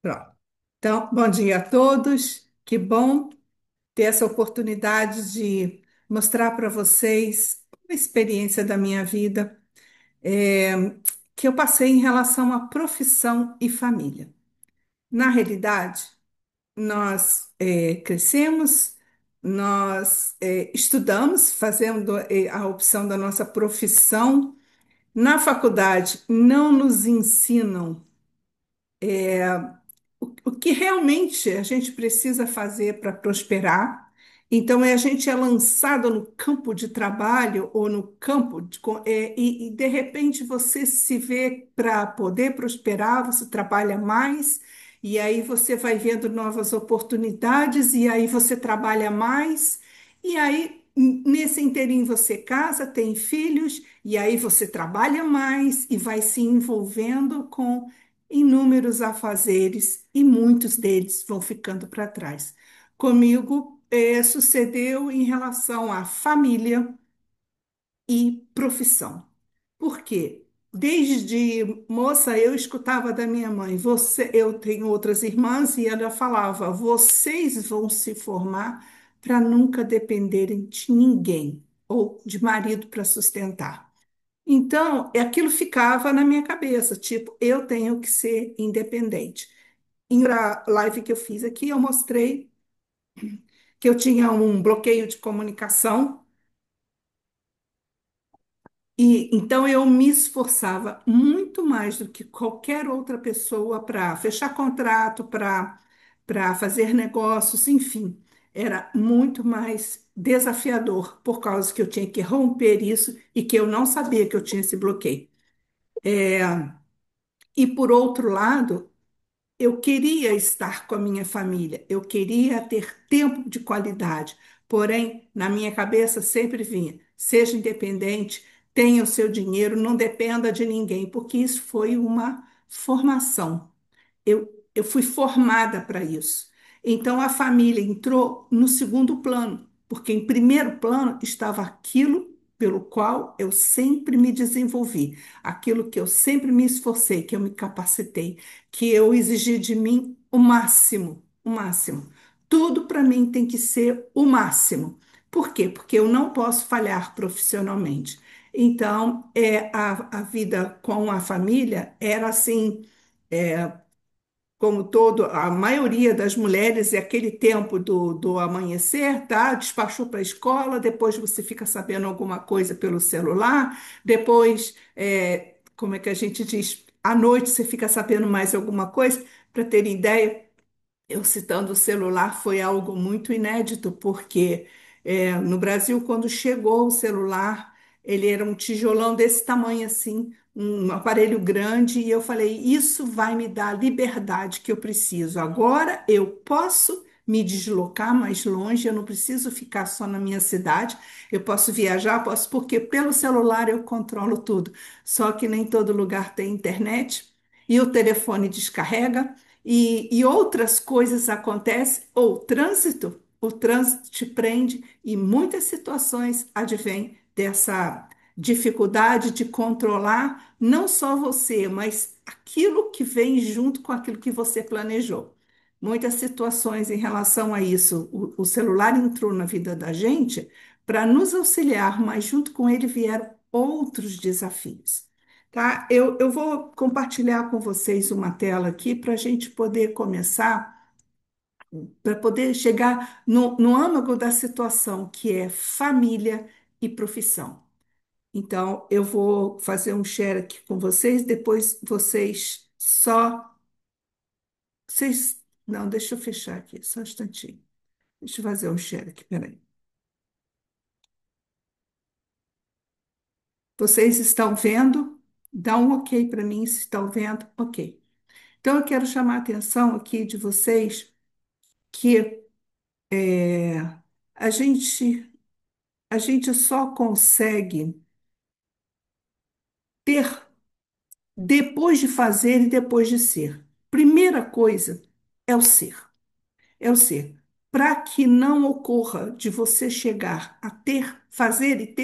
Pronto. Então, bom dia a todos. Que bom ter essa oportunidade de mostrar para vocês uma experiência da minha vida, é, que eu passei em relação à profissão e família. Na realidade, nós crescemos, nós estudamos, fazendo a opção da nossa profissão. Na faculdade, não nos ensinam o que realmente a gente precisa fazer para prosperar. Então, a gente é lançado no campo de trabalho ou no campo e de repente você se vê para poder prosperar, você trabalha mais, e aí você vai vendo novas oportunidades, e aí você trabalha mais, e aí nesse inteirinho você casa, tem filhos, e aí você trabalha mais e vai se envolvendo com inúmeros afazeres e muitos deles vão ficando para trás. Comigo, sucedeu em relação à família e profissão. Por quê? Desde moça eu escutava da minha mãe, eu tenho outras irmãs e ela falava, vocês vão se formar para nunca dependerem de ninguém ou de marido para sustentar. Então, aquilo ficava na minha cabeça, tipo, eu tenho que ser independente. Em a live que eu fiz aqui, eu mostrei que eu tinha um bloqueio de comunicação e então eu me esforçava muito mais do que qualquer outra pessoa para fechar contrato, para fazer negócios, enfim, era muito mais desafiador por causa que eu tinha que romper isso e que eu não sabia que eu tinha esse bloqueio. E por outro lado, eu queria estar com a minha família, eu queria ter tempo de qualidade, porém, na minha cabeça sempre vinha: seja independente, tenha o seu dinheiro, não dependa de ninguém, porque isso foi uma formação. Eu fui formada para isso. Então a família entrou no segundo plano, porque em primeiro plano estava aquilo pelo qual eu sempre me desenvolvi, aquilo que eu sempre me esforcei, que eu me capacitei, que eu exigi de mim o máximo, o máximo. Tudo para mim tem que ser o máximo. Por quê? Porque eu não posso falhar profissionalmente. Então, a vida com a família era assim, como todo, a maioria das mulheres, é aquele tempo do amanhecer, tá? Despachou para a escola, depois você fica sabendo alguma coisa pelo celular, depois, como é que a gente diz? À noite você fica sabendo mais alguma coisa, para ter ideia. Eu citando o celular foi algo muito inédito, porque no Brasil, quando chegou o celular, ele era um tijolão desse tamanho assim, um aparelho grande, e eu falei: isso vai me dar a liberdade que eu preciso. Agora eu posso me deslocar mais longe, eu não preciso ficar só na minha cidade, eu posso viajar, posso, porque pelo celular eu controlo tudo. Só que nem todo lugar tem internet, e o telefone descarrega e outras coisas acontecem, ou o trânsito te prende, e muitas situações advêm dessa dificuldade de controlar não só você, mas aquilo que vem junto com aquilo que você planejou. Muitas situações em relação a isso. O celular entrou na vida da gente para nos auxiliar, mas junto com ele vieram outros desafios. Tá? Eu vou compartilhar com vocês uma tela aqui para a gente poder começar, para poder chegar no âmago da situação, que é família e profissão. Então, eu vou fazer um share aqui com vocês, depois vocês só. Vocês, não, deixa eu fechar aqui, só um instantinho. Deixa eu fazer um share aqui, peraí. Vocês estão vendo? Dá um ok para mim se estão vendo. Ok. Então, eu quero chamar a atenção aqui de vocês que é, a gente, a gente só consegue ter depois de fazer e depois de ser. Primeira coisa é o ser. É o ser. Para que não ocorra de você chegar a ter, fazer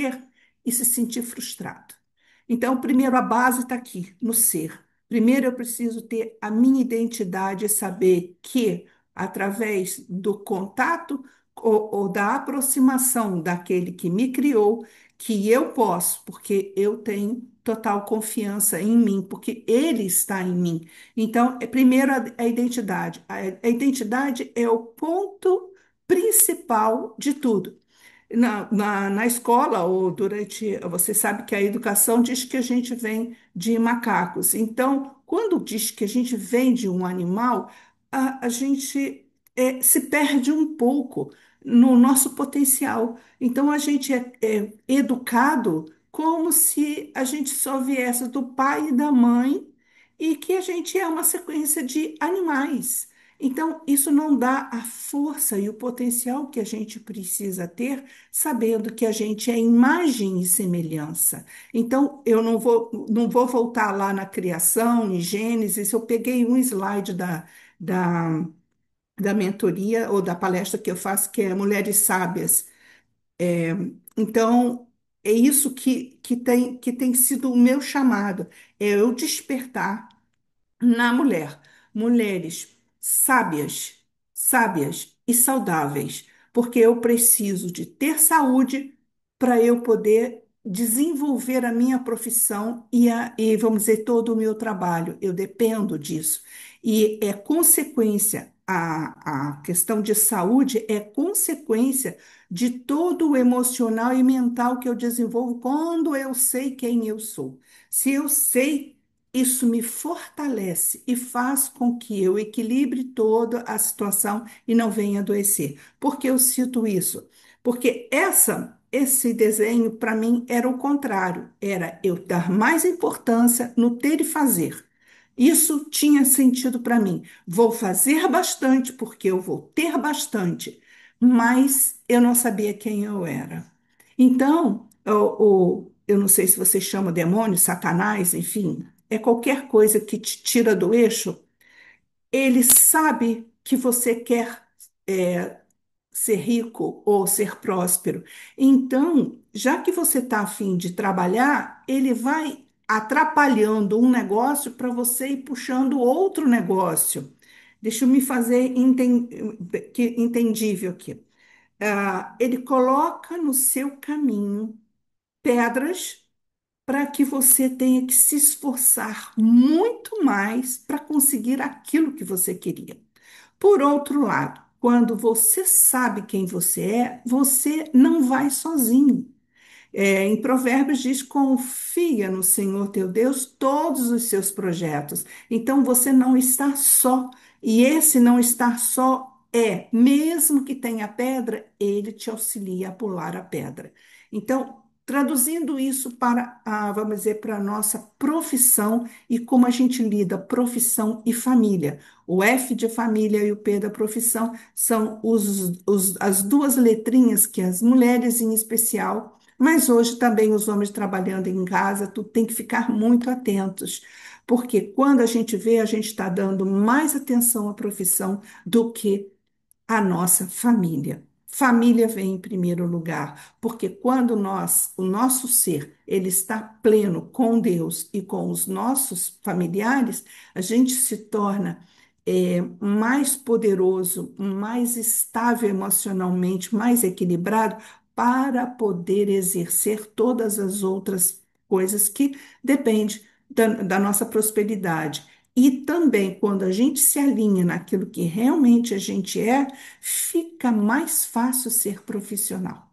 e se sentir frustrado. Então, primeiro, a base está aqui, no ser. Primeiro, eu preciso ter a minha identidade e saber que, através do contato ou da aproximação daquele que me criou, que eu posso, porque eu tenho total confiança em mim, porque ele está em mim. Então, primeiro a identidade. A identidade é o ponto principal de tudo. Na escola, ou durante. Você sabe que a educação diz que a gente vem de macacos. Então, quando diz que a gente vem de um animal, a gente se perde um pouco no nosso potencial. Então, a gente é educado como se a gente só viesse do pai e da mãe e que a gente é uma sequência de animais. Então, isso não dá a força e o potencial que a gente precisa ter sabendo que a gente é imagem e semelhança. Então, eu não vou voltar lá na criação, em Gênesis, eu peguei um slide da, da mentoria ou da palestra que eu faço, que é Mulheres Sábias. Então, é isso que tem sido o meu chamado, é eu despertar na mulher, mulheres sábias, sábias e saudáveis, porque eu preciso de ter saúde para eu poder desenvolver a minha profissão e, vamos dizer, todo o meu trabalho. Eu dependo disso. E é consequência, a questão de saúde é consequência de todo o emocional e mental que eu desenvolvo quando eu sei quem eu sou. Se eu sei, isso me fortalece e faz com que eu equilibre toda a situação e não venha adoecer. Por que eu cito isso? Porque esse desenho, para mim, era o contrário. Era eu dar mais importância no ter e fazer. Isso tinha sentido para mim. Vou fazer bastante porque eu vou ter bastante, mas eu não sabia quem eu era. Então, eu não sei se você chama demônio, Satanás, enfim, é qualquer coisa que te tira do eixo. Ele sabe que você quer ser rico ou ser próspero. Então, já que você está afim de trabalhar, ele vai atrapalhando um negócio para você ir puxando outro negócio. Deixa eu me fazer entendível aqui. Ele coloca no seu caminho pedras para que você tenha que se esforçar muito mais para conseguir aquilo que você queria. Por outro lado, quando você sabe quem você não vai sozinho. Em Provérbios diz: confia no Senhor teu Deus todos os seus projetos. Então você não está só. E esse não estar só mesmo que tenha pedra, ele te auxilia a pular a pedra. Então, traduzindo isso para, vamos dizer, para a nossa profissão e como a gente lida profissão e família. O F de família e o P da profissão são as duas letrinhas que as mulheres, em especial, mas hoje também os homens trabalhando em casa, tu tem que ficar muito atentos, porque quando a gente vê, a gente está dando mais atenção à profissão do que a nossa família. Família vem em primeiro lugar, porque quando o nosso ser, ele está pleno com Deus e com os nossos familiares, a gente se torna mais poderoso, mais estável emocionalmente, mais equilibrado para poder exercer todas as outras coisas que dependem da nossa prosperidade. E também, quando a gente se alinha naquilo que realmente a gente fica mais fácil ser profissional.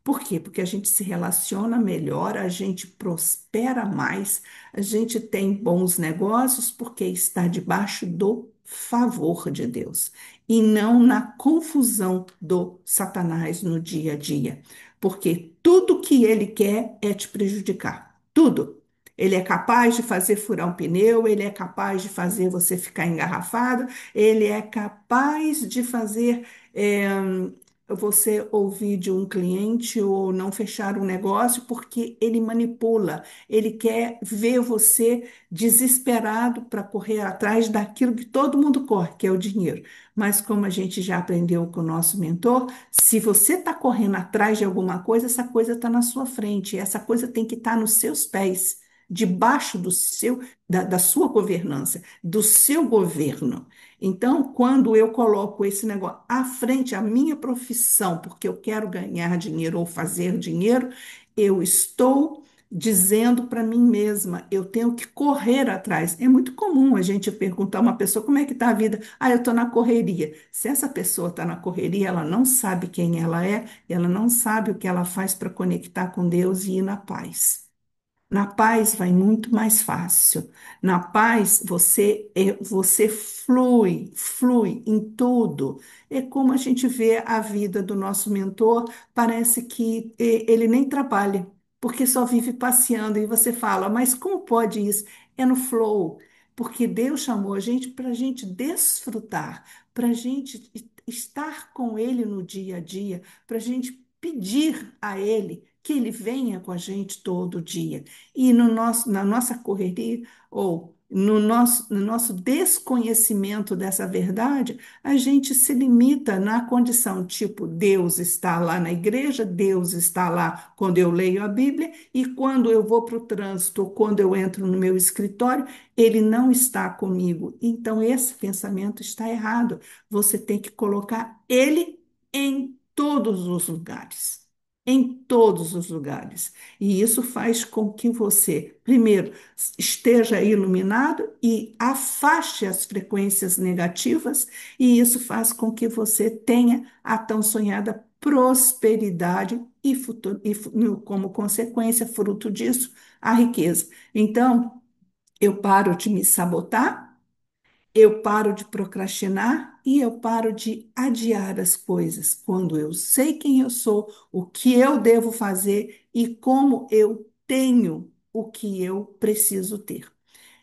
Por quê? Porque a gente se relaciona melhor, a gente prospera mais, a gente tem bons negócios porque está debaixo do favor de Deus e não na confusão do Satanás no dia a dia. Porque tudo que ele quer é te prejudicar. Tudo. Ele é capaz de fazer furar um pneu, ele é capaz de fazer você ficar engarrafado, ele é capaz de fazer você ouvir de um cliente ou não fechar um negócio porque ele manipula, ele quer ver você desesperado para correr atrás daquilo que todo mundo corre, que é o dinheiro. Mas como a gente já aprendeu com o nosso mentor, se você está correndo atrás de alguma coisa, essa coisa está na sua frente, essa coisa tem que estar nos seus pés. debaixo da sua governança, do seu governo. Então, quando eu coloco esse negócio à frente, a minha profissão, porque eu quero ganhar dinheiro ou fazer dinheiro, eu estou dizendo para mim mesma, eu tenho que correr atrás. É muito comum a gente perguntar a uma pessoa como é que está a vida. Ah, eu estou na correria. Se essa pessoa está na correria, ela não sabe quem ela é, ela não sabe o que ela faz para conectar com Deus e ir na paz. Na paz vai muito mais fácil. Na paz você flui em tudo. É como a gente vê a vida do nosso mentor, parece que ele nem trabalha, porque só vive passeando. E você fala, mas como pode isso? É no flow, porque Deus chamou a gente para a gente desfrutar, para a gente estar com Ele no dia a dia, para a gente pedir a Ele que Ele venha com a gente todo dia. E no nosso, na nossa correria, ou no nosso desconhecimento dessa verdade, a gente se limita na condição, tipo, Deus está lá na igreja, Deus está lá quando eu leio a Bíblia, e quando eu vou para o trânsito, ou quando eu entro no meu escritório, ele não está comigo. Então, esse pensamento está errado. Você tem que colocar ele em todos os lugares. Em todos os lugares. E isso faz com que você, primeiro, esteja iluminado e afaste as frequências negativas, e isso faz com que você tenha a tão sonhada prosperidade e, futuro, como consequência, fruto disso, a riqueza. Então, eu paro de me sabotar, eu paro de procrastinar e eu paro de adiar as coisas quando eu sei quem eu sou, o que eu devo fazer e como eu tenho o que eu preciso ter.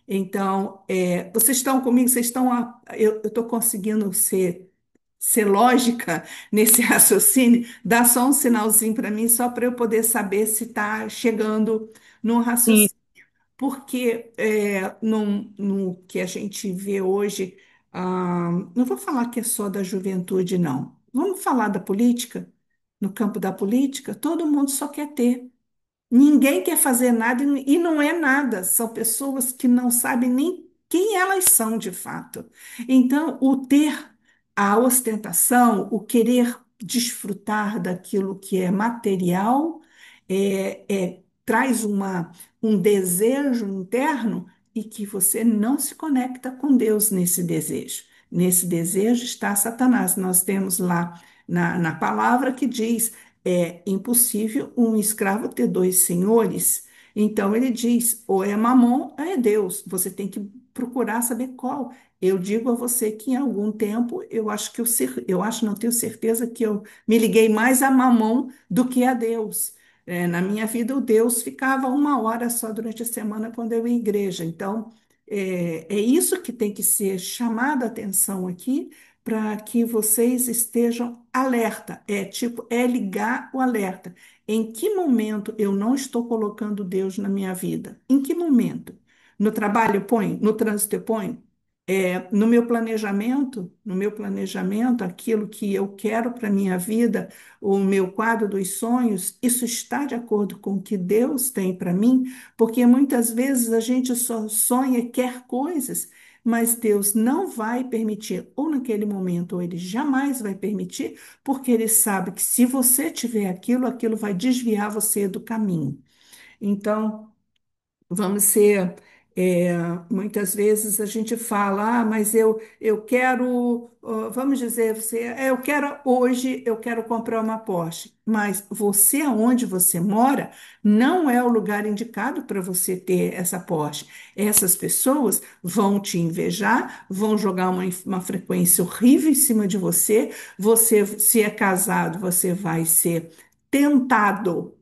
Então, vocês estão comigo, vocês estão. Eu estou conseguindo ser lógica nesse raciocínio. Dá só um sinalzinho para mim, só para eu poder saber se está chegando no Sim, raciocínio. Porque no que a gente vê hoje, não vou falar que é só da juventude, não. Vamos falar da política. No campo da política, todo mundo só quer ter. Ninguém quer fazer nada e não é nada. São pessoas que não sabem nem quem elas são de fato. Então, o ter a ostentação, o querer desfrutar daquilo que é material, traz um desejo interno e que você não se conecta com Deus nesse desejo. Nesse desejo está Satanás. Nós temos lá na palavra que diz é impossível um escravo ter dois senhores. Então ele diz, ou é Mamon ou é Deus. Você tem que procurar saber qual. Eu digo a você que em algum tempo eu acho que eu acho, não tenho certeza que eu me liguei mais a Mamon do que a Deus. Na minha vida, o Deus ficava 1 hora só durante a semana quando eu ia à igreja. Então, é isso que tem que ser chamada a atenção aqui, para que vocês estejam alerta. É tipo, é ligar o alerta. Em que momento eu não estou colocando Deus na minha vida? Em que momento? No trabalho eu ponho? No trânsito eu ponho? No meu planejamento, aquilo que eu quero para a minha vida, o meu quadro dos sonhos, isso está de acordo com o que Deus tem para mim? Porque muitas vezes a gente só sonha e quer coisas, mas Deus não vai permitir, ou naquele momento, ou Ele jamais vai permitir, porque Ele sabe que se você tiver aquilo, aquilo vai desviar você do caminho. Então, vamos ser. é, Muitas vezes a gente fala, mas eu quero, vamos dizer, eu quero hoje, eu quero comprar uma Porsche, mas você, aonde você mora, não é o lugar indicado para você ter essa Porsche. Essas pessoas vão te invejar, vão jogar uma frequência horrível em cima de você. Você, se é casado, você vai ser tentado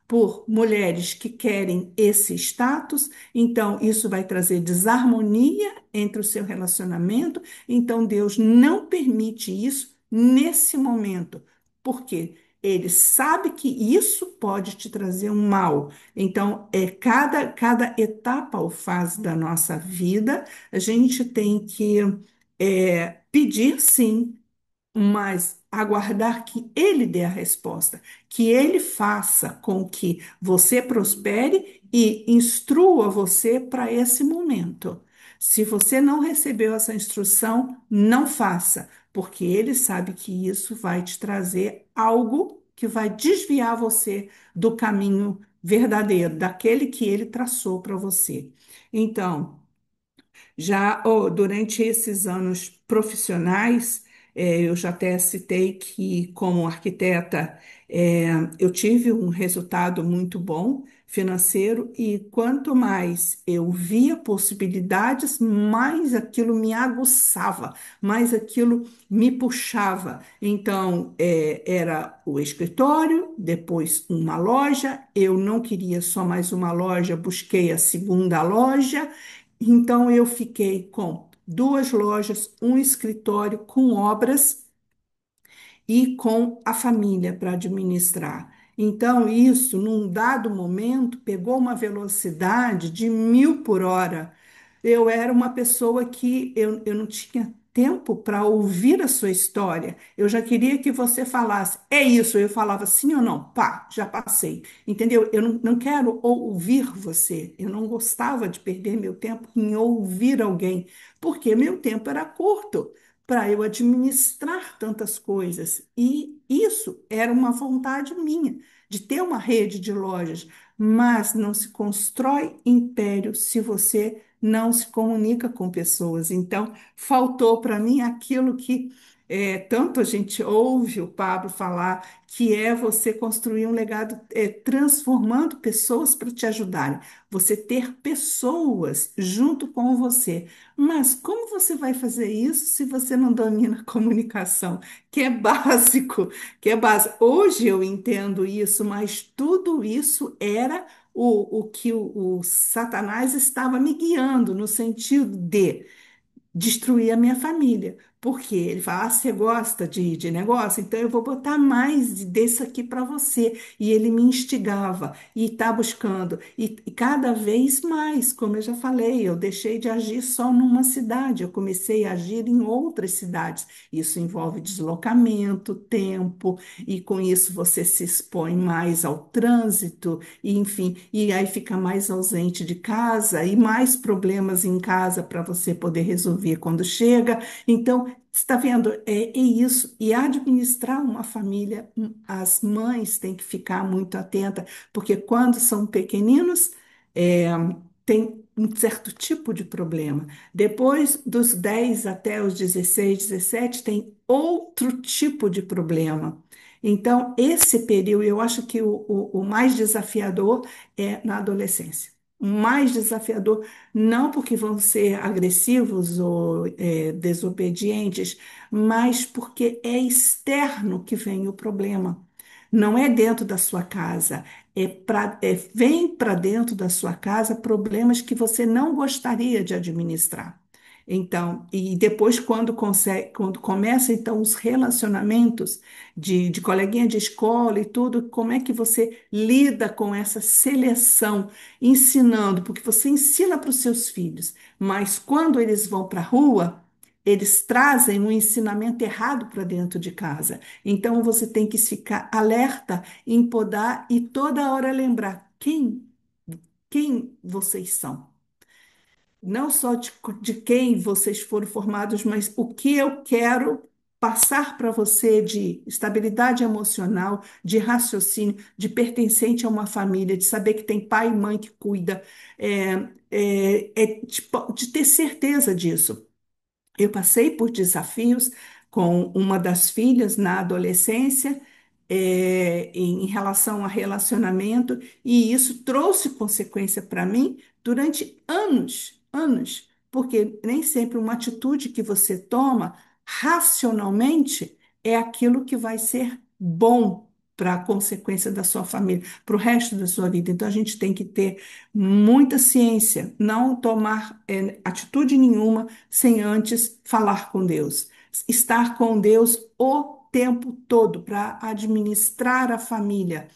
por mulheres que querem esse status, então isso vai trazer desarmonia entre o seu relacionamento. Então Deus não permite isso nesse momento, porque Ele sabe que isso pode te trazer um mal. Então, cada etapa ou fase da nossa vida, a gente tem que pedir sim, mas aguardar que ele dê a resposta, que ele faça com que você prospere e instrua você para esse momento. Se você não recebeu essa instrução, não faça, porque ele sabe que isso vai te trazer algo que vai desviar você do caminho verdadeiro, daquele que ele traçou para você. Então, já durante esses anos profissionais, eu já até citei que, como arquiteta, eu tive um resultado muito bom financeiro, e quanto mais eu via possibilidades, mais aquilo me aguçava, mais aquilo me puxava. Então, era o escritório, depois uma loja. Eu não queria só mais uma loja, busquei a segunda loja. Então, eu fiquei com duas lojas, um escritório com obras e com a família para administrar. Então, isso, num dado momento, pegou uma velocidade de 1.000 por hora. Eu era uma pessoa que eu não tinha tempo para ouvir a sua história. Eu já queria que você falasse, é isso. Eu falava sim ou não, pá, já passei. Entendeu? Eu não quero ouvir você. Eu não gostava de perder meu tempo em ouvir alguém, porque meu tempo era curto para eu administrar tantas coisas. E isso era uma vontade minha, de ter uma rede de lojas, mas não se constrói império se você não se comunica com pessoas. Então, faltou para mim aquilo que tanto a gente ouve o Pablo falar, que é você construir um legado, transformando pessoas para te ajudarem, você ter pessoas junto com você. Mas como você vai fazer isso se você não domina a comunicação, que é básico, que é básico. Hoje eu entendo isso, mas tudo isso era o que o Satanás estava me guiando no sentido de destruir a minha família. Porque ele fala, ah, você gosta de negócio? Então eu vou botar mais desse aqui para você. E ele me instigava e está buscando. E cada vez mais, como eu já falei, eu deixei de agir só numa cidade, eu comecei a agir em outras cidades. Isso envolve deslocamento, tempo, e com isso você se expõe mais ao trânsito, e enfim, e aí fica mais ausente de casa e mais problemas em casa para você poder resolver quando chega. Então, está vendo? É isso. E administrar uma família, as mães têm que ficar muito atentas, porque quando são pequeninos, é, tem um certo tipo de problema. Depois dos 10 até os 16, 17, tem outro tipo de problema. Então, esse período, eu acho que o mais desafiador é na adolescência. O mais desafiador, não porque vão ser agressivos ou desobedientes, mas porque é externo que vem o problema. Não é dentro da sua casa, vem para dentro da sua casa problemas que você não gostaria de administrar. Então, e depois, quando começa então os relacionamentos de coleguinha de escola e tudo, como é que você lida com essa seleção, ensinando, porque você ensina para os seus filhos, mas quando eles vão para a rua, eles trazem um ensinamento errado para dentro de casa. Então você tem que ficar alerta em podar e toda hora lembrar quem vocês são. Não só de quem vocês foram formados, mas o que eu quero passar para você de estabilidade emocional, de raciocínio, de pertencente a uma família, de saber que tem pai e mãe que cuida, de ter certeza disso. Eu passei por desafios com uma das filhas na adolescência, em relação a relacionamento, e isso trouxe consequência para mim durante anos, anos, porque nem sempre uma atitude que você toma racionalmente é aquilo que vai ser bom para a consequência da sua família, para o resto da sua vida. Então a gente tem que ter muita ciência, não tomar atitude nenhuma sem antes falar com Deus, estar com Deus o tempo todo para administrar a família.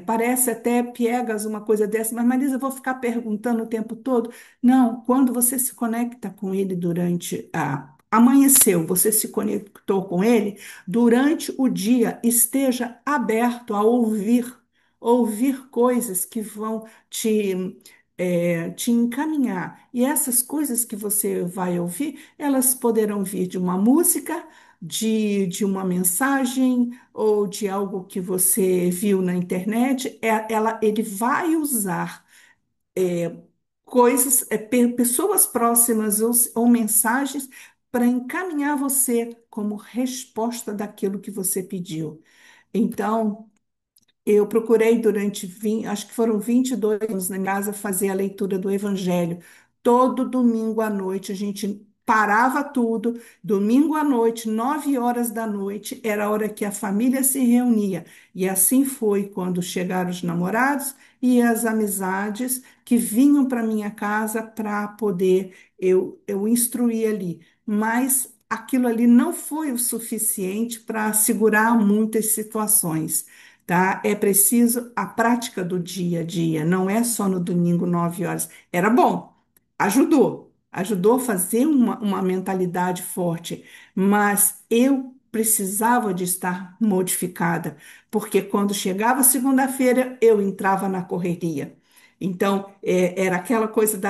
Parece até piegas uma coisa dessa, mas Marisa, eu vou ficar perguntando o tempo todo. Não, quando você se conecta com ele durante a amanheceu, você se conectou com ele durante o dia, esteja aberto a ouvir ouvir coisas que vão te encaminhar. E essas coisas que você vai ouvir, elas poderão vir de uma música, de uma mensagem ou de algo que você viu na internet. Ele vai usar coisas, pessoas próximas ou mensagens para encaminhar você como resposta daquilo que você pediu. Então, eu procurei durante 20, acho que foram 22 anos na minha casa fazer a leitura do Evangelho. Todo domingo à noite a gente parava tudo. Domingo à noite, 9 horas da noite, era a hora que a família se reunia. E assim foi quando chegaram os namorados e as amizades que vinham para minha casa para poder eu instruir ali. Mas aquilo ali não foi o suficiente para segurar muitas situações, tá? É preciso a prática do dia a dia, não é só no domingo, 9 horas. Era bom, ajudou a fazer uma mentalidade forte, mas eu precisava de estar modificada, porque quando chegava segunda-feira, eu entrava na correria. Então, era aquela coisa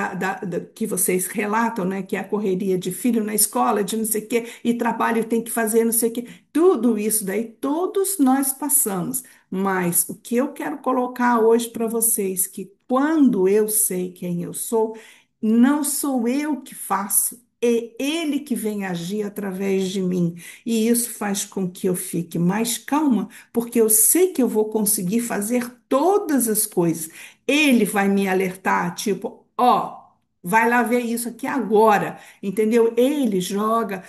que vocês relatam, né? Que é a correria de filho na escola, de não sei o quê, e trabalho tem que fazer não sei o quê. Tudo isso daí, todos nós passamos. Mas o que eu quero colocar hoje para vocês, que quando eu sei quem eu sou, não sou eu que faço, é Ele que vem agir através de mim. E isso faz com que eu fique mais calma, porque eu sei que eu vou conseguir fazer todas as coisas. Ele vai me alertar, tipo, ó. Vai lá ver isso aqui agora, entendeu? Ele joga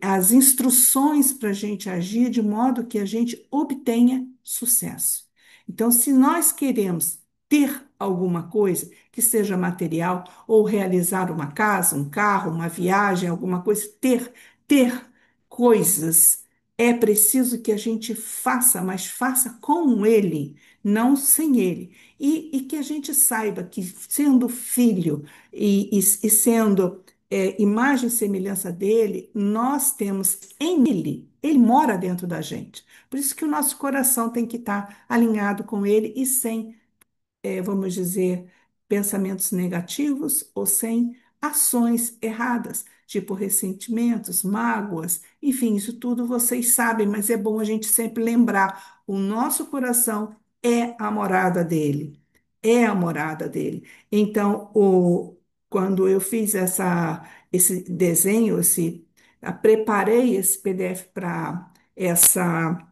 as instruções para a gente agir de modo que a gente obtenha sucesso. Então, se nós queremos ter alguma coisa que seja material, ou realizar uma casa, um carro, uma viagem, alguma coisa, ter coisas, é preciso que a gente faça, mas faça com ele, não sem ele. E que a gente saiba que, sendo filho e sendo imagem e semelhança dele, nós temos em ele mora dentro da gente. Por isso que o nosso coração tem que estar alinhado com ele e sem, vamos dizer, pensamentos negativos ou sem ações erradas, tipo ressentimentos, mágoas, enfim, isso tudo vocês sabem, mas é bom a gente sempre lembrar: o nosso coração é a morada dele. É a morada dele. Então, quando eu fiz esse desenho, preparei esse PDF para essa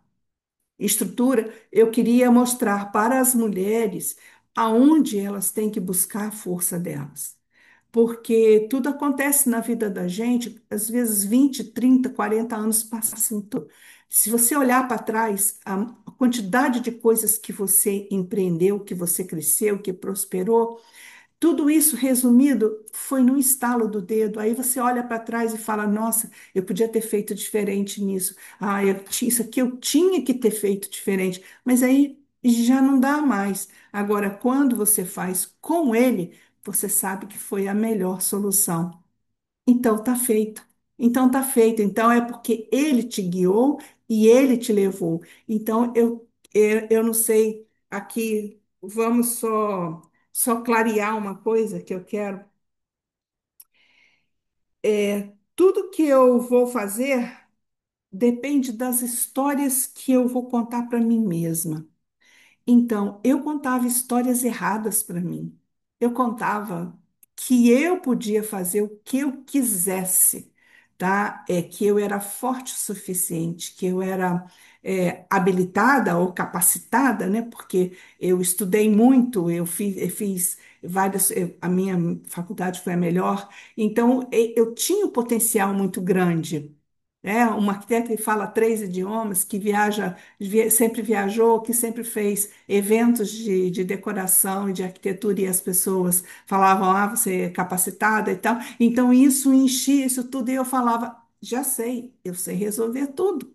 estrutura, eu queria mostrar para as mulheres aonde elas têm que buscar a força delas. Porque tudo acontece na vida da gente, às vezes 20, 30, 40 anos passam. Se você olhar para trás, a quantidade de coisas que você empreendeu, que você cresceu, que prosperou, tudo isso resumido foi num estalo do dedo. Aí você olha para trás e fala: Nossa, eu podia ter feito diferente nisso. Ah, isso aqui eu tinha que ter feito diferente. Mas aí já não dá mais. Agora, quando você faz com ele, você sabe que foi a melhor solução. Então tá feito. Então tá feito. Então é porque ele te guiou e ele te levou. Então eu não sei aqui, vamos só clarear uma coisa que eu quero. Tudo que eu vou fazer depende das histórias que eu vou contar para mim mesma. Então, eu contava histórias erradas para mim. Eu contava que eu podia fazer o que eu quisesse, tá? Que eu era forte o suficiente, que eu era habilitada ou capacitada, né? Porque eu estudei muito, eu fiz várias, a minha faculdade foi a melhor, então eu tinha um potencial muito grande. Uma arquiteta que fala 3 idiomas, que sempre viajou, que sempre fez eventos de decoração e de arquitetura, e as pessoas falavam: Ah, você é capacitada e tal. Então, isso enchia isso tudo, e eu falava: Já sei, eu sei resolver tudo.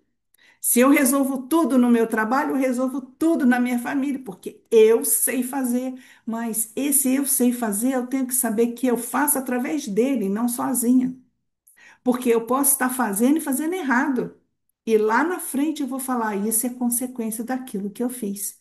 Se eu resolvo tudo no meu trabalho, eu resolvo tudo na minha família, porque eu sei fazer. Mas esse eu sei fazer, eu tenho que saber que eu faço através dele, não sozinha. Porque eu posso estar fazendo e fazendo errado. E lá na frente eu vou falar: Isso é consequência daquilo que eu fiz.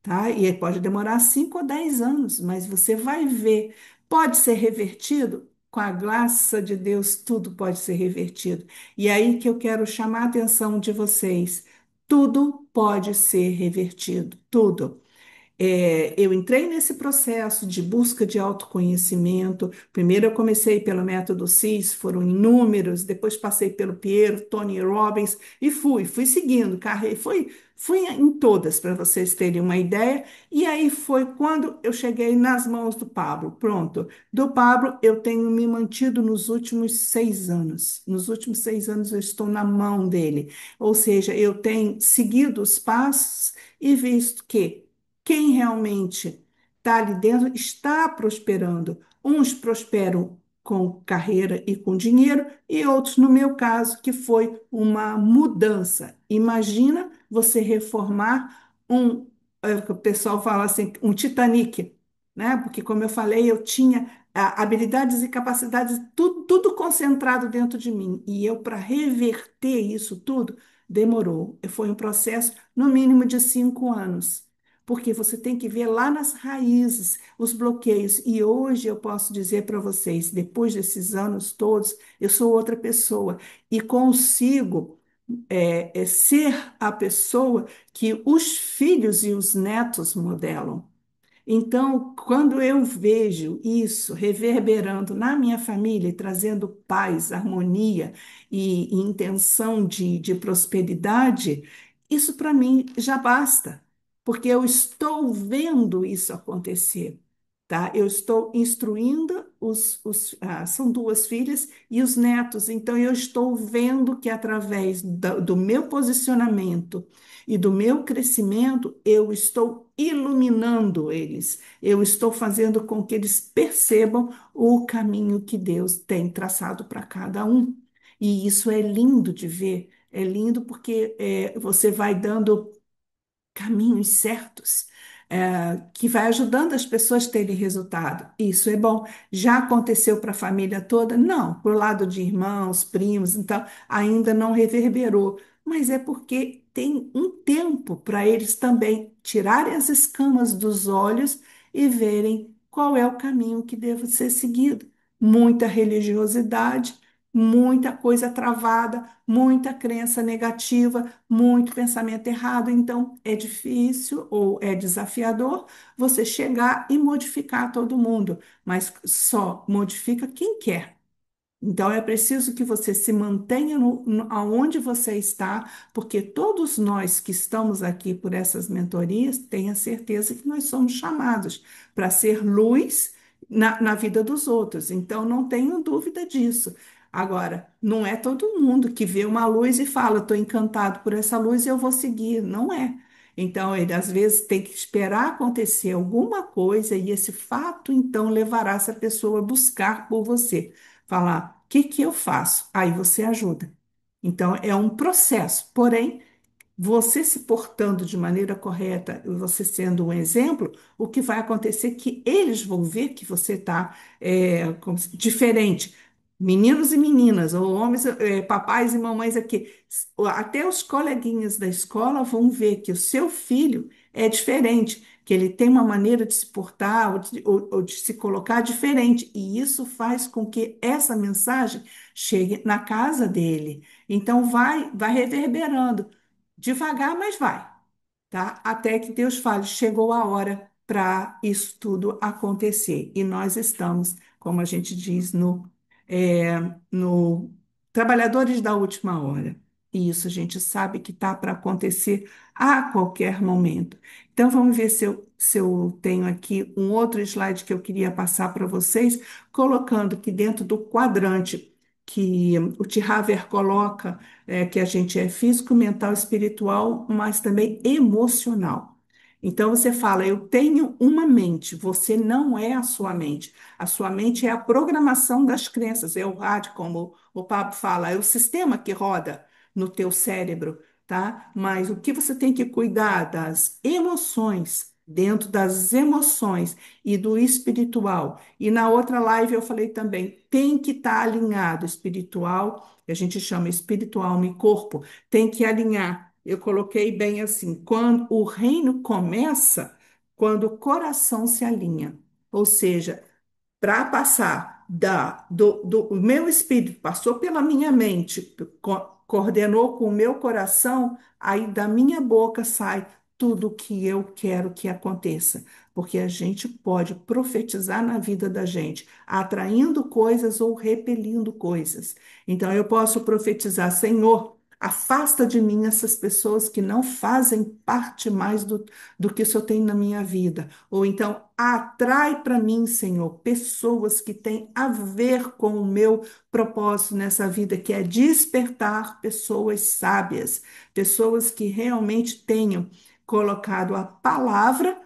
tá? E aí pode demorar 5 ou 10 anos, mas você vai ver. Pode ser revertido? Com a graça de Deus, tudo pode ser revertido. E aí que eu quero chamar a atenção de vocês. Tudo pode ser revertido, tudo. Eu entrei nesse processo de busca de autoconhecimento. Primeiro eu comecei pelo método CIS, foram inúmeros, depois passei pelo Piero, Tony Robbins e fui seguindo, fui em todas para vocês terem uma ideia. E aí foi quando eu cheguei nas mãos do Pablo. Pronto. Do Pablo eu tenho me mantido nos últimos 6 anos. Nos últimos 6 anos eu estou na mão dele. Ou seja, eu tenho seguido os passos e visto que quem realmente está ali dentro está prosperando. Uns prosperam com carreira e com dinheiro, e outros, no meu caso, que foi uma mudança. Imagina você reformar o pessoal fala assim, um Titanic, né? Porque, como eu falei, eu tinha habilidades e capacidades, tudo concentrado dentro de mim. E eu, para reverter isso tudo, demorou. Foi um processo, no mínimo, de 5 anos, porque você tem que ver lá nas raízes os bloqueios. E hoje eu posso dizer para vocês, depois desses anos todos, eu sou outra pessoa e consigo ser a pessoa que os filhos e os netos modelam. Então, quando eu vejo isso reverberando na minha família, e trazendo paz, harmonia e intenção de prosperidade, isso para mim já basta, porque eu estou vendo isso acontecer, tá? Eu estou instruindo são duas filhas e os netos, então eu estou vendo que através do meu posicionamento e do meu crescimento, eu estou iluminando eles, eu estou fazendo com que eles percebam o caminho que Deus tem traçado para cada um. E isso é lindo de ver, é lindo porque você vai dando caminhos certos, que vai ajudando as pessoas a terem resultado. Isso é bom. Já aconteceu para a família toda? Não, para o lado de irmãos, primos, então ainda não reverberou. Mas é porque tem um tempo para eles também tirarem as escamas dos olhos e verem qual é o caminho que deve ser seguido. Muita religiosidade, muita coisa travada, muita crença negativa, muito pensamento errado. Então, é difícil ou é desafiador você chegar e modificar todo mundo, mas só modifica quem quer. Então, é preciso que você se mantenha aonde você está, porque todos nós que estamos aqui por essas mentorias, tenha certeza que nós somos chamados para ser luz na vida dos outros. Então, não tenho dúvida disso. Agora, não é todo mundo que vê uma luz e fala, estou encantado por essa luz e eu vou seguir. Não é. Então, ele às vezes tem que esperar acontecer alguma coisa e esse fato, então, levará essa pessoa a buscar por você falar, o que que eu faço? Aí você ajuda. Então, é um processo, porém, você se portando de maneira correta, você sendo um exemplo, o que vai acontecer é que eles vão ver que você está diferente. Meninos e meninas, ou homens, papais e mamães aqui, até os coleguinhas da escola vão ver que o seu filho é diferente, que ele tem uma maneira de se portar ou de se colocar diferente, e isso faz com que essa mensagem chegue na casa dele. Então, vai reverberando. Devagar, mas vai, tá? Até que Deus fale, chegou a hora para isso tudo acontecer. E nós estamos, como a gente diz no Trabalhadores da Última Hora. E isso a gente sabe que está para acontecer a qualquer momento. Então, vamos ver se eu tenho aqui um outro slide que eu queria passar para vocês, colocando que dentro do quadrante que o T. Haver coloca, que a gente é físico, mental, espiritual, mas também emocional. Então você fala, eu tenho uma mente, você não é a sua mente. A sua mente é a programação das crenças, é o rádio, como o Pablo fala, é o sistema que roda no teu cérebro, tá? Mas o que você tem que cuidar das emoções, dentro das emoções e do espiritual. E na outra live eu falei também, tem que estar alinhado espiritual, que a gente chama espiritual e corpo, tem que alinhar eu coloquei bem assim, quando o reino começa, quando o coração se alinha. Ou seja, para passar do meu espírito, passou pela minha mente, coordenou com o meu coração, aí da minha boca sai tudo o que eu quero que aconteça. Porque a gente pode profetizar na vida da gente, atraindo coisas ou repelindo coisas. Então eu posso profetizar, Senhor. Afasta de mim essas pessoas que não fazem parte mais do que o Senhor tem na minha vida. Ou então, atrai para mim, Senhor, pessoas que têm a ver com o meu propósito nessa vida, que é despertar pessoas sábias, pessoas que realmente tenham colocado a palavra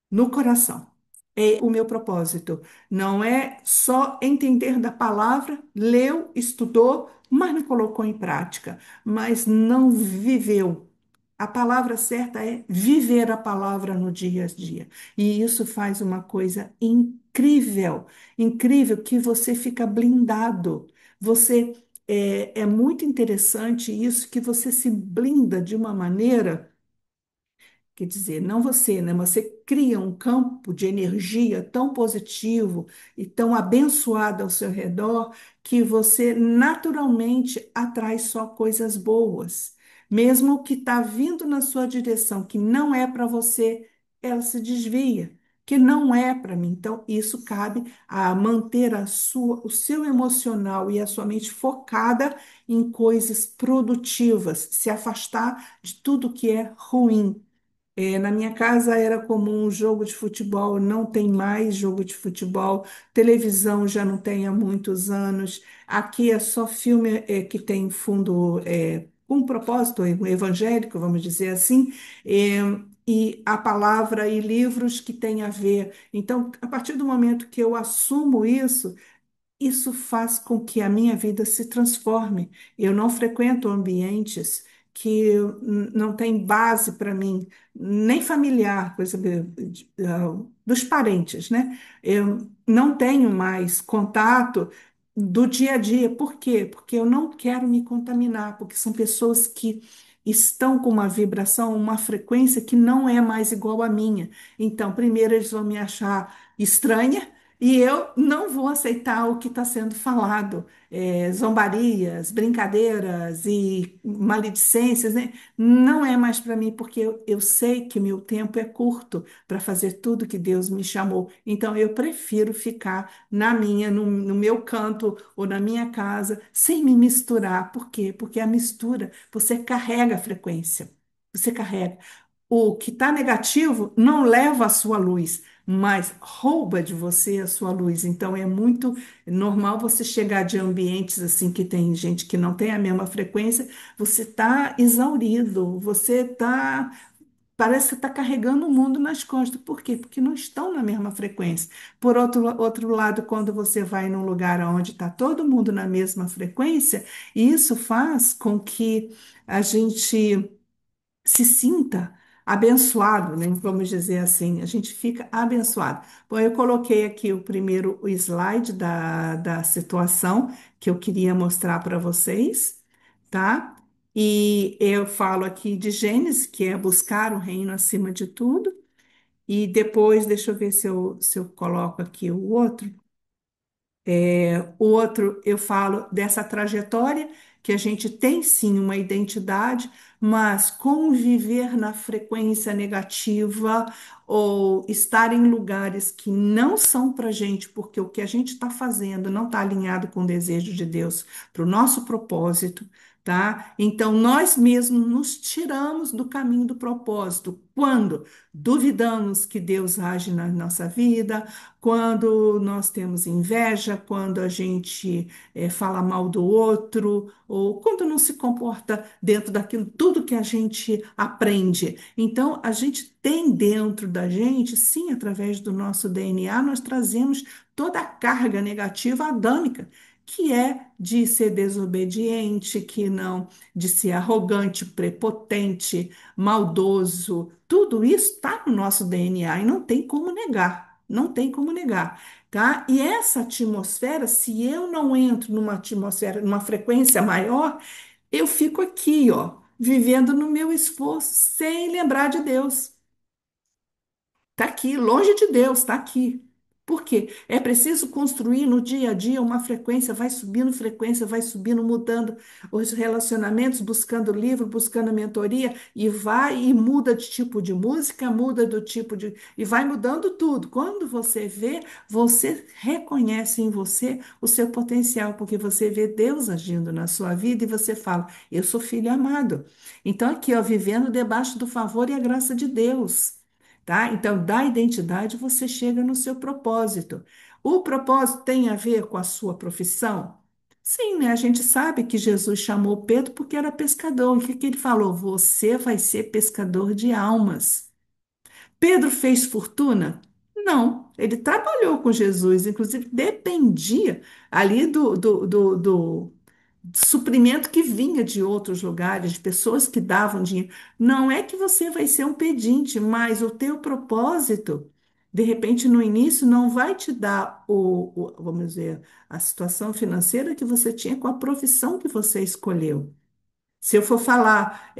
no coração. É o meu propósito. Não é só entender da palavra, leu, estudou, mas não colocou em prática, mas não viveu. A palavra certa é viver a palavra no dia a dia. E isso faz uma coisa incrível, incrível que você fica blindado. Você é muito interessante isso que você se blinda de uma maneira. Quer dizer, não você, né? Você cria um campo de energia tão positivo e tão abençoado ao seu redor que você naturalmente atrai só coisas boas. Mesmo o que está vindo na sua direção, que não é para você, ela se desvia, que não é para mim. Então, isso cabe a manter o seu emocional e a sua mente focada em coisas produtivas, se afastar de tudo que é ruim. Na minha casa era comum jogo de futebol, não tem mais jogo de futebol, televisão já não tem há muitos anos. Aqui é só filme que tem fundo com propósito evangélico, vamos dizer assim, e a palavra e livros que têm a ver. Então, a partir do momento que eu assumo isso faz com que a minha vida se transforme. Eu não frequento ambientes que não têm base para mim, nem familiar, coisa dos parentes, né? Eu não tenho mais contato do dia a dia. Por quê? Porque eu não quero me contaminar, porque são pessoas que estão com uma vibração, uma frequência que não é mais igual à minha. Então, primeiro eles vão me achar estranha, e eu não vou aceitar o que está sendo falado, zombarias, brincadeiras e maledicências, né? Não é mais para mim, porque eu sei que meu tempo é curto para fazer tudo que Deus me chamou. Então eu prefiro ficar no meu canto ou na minha casa, sem me misturar. Por quê? Porque a mistura, você carrega a frequência. Você carrega. O que está negativo não leva a sua luz, mas rouba de você a sua luz. Então é muito normal você chegar de ambientes assim que tem gente que não tem a mesma frequência, você está exaurido, você está. Parece que está carregando o mundo nas costas. Por quê? Porque não estão na mesma frequência. Por outro lado, quando você vai num lugar onde está todo mundo na mesma frequência, isso faz com que a gente se sinta abençoado, né? Vamos dizer assim, a gente fica abençoado. Bom, eu coloquei aqui o primeiro o slide da situação que eu queria mostrar para vocês, tá? E eu falo aqui de Gênesis, que é buscar o reino acima de tudo. E depois, deixa eu ver se eu coloco aqui o outro. O outro, eu falo dessa trajetória, que a gente tem sim uma identidade, mas conviver na frequência negativa ou estar em lugares que não são para a gente, porque o que a gente está fazendo não está alinhado com o desejo de Deus para o nosso propósito, tá? Então, nós mesmos nos tiramos do caminho do propósito quando duvidamos que Deus age na nossa vida, quando nós temos inveja, quando a gente fala mal do outro, ou quando não se comporta dentro daquilo, tudo que a gente aprende. Então, a gente tem dentro da gente, sim, através do nosso DNA, nós trazemos toda a carga negativa adâmica, que é de ser desobediente, que não, de ser arrogante, prepotente, maldoso. Tudo isso está no nosso DNA e não tem como negar. Não tem como negar, tá? E essa atmosfera, se eu não entro numa atmosfera, numa frequência maior, eu fico aqui, ó. vivendo no meu esforço, sem lembrar de Deus. Está aqui, longe de Deus, está aqui. Por quê? É preciso construir no dia a dia uma frequência, vai subindo, mudando os relacionamentos, buscando livro, buscando mentoria, e vai e muda de tipo de música, muda do tipo de. E vai mudando tudo. Quando você vê, você reconhece em você o seu potencial, porque você vê Deus agindo na sua vida e você fala: Eu sou filho amado. Então, aqui, ó, vivendo debaixo do favor e a graça de Deus. Tá? Então, da identidade você chega no seu propósito. O propósito tem a ver com a sua profissão? Sim, né? A gente sabe que Jesus chamou Pedro porque era pescador. O que que ele falou? Você vai ser pescador de almas. Pedro fez fortuna? Não, ele trabalhou com Jesus, inclusive dependia ali do suprimento que vinha de outros lugares, de pessoas que davam dinheiro. Não é que você vai ser um pedinte, mas o teu propósito, de repente, no início, não vai te dar vamos dizer, a situação financeira que você tinha com a profissão que você escolheu. Se eu for falar,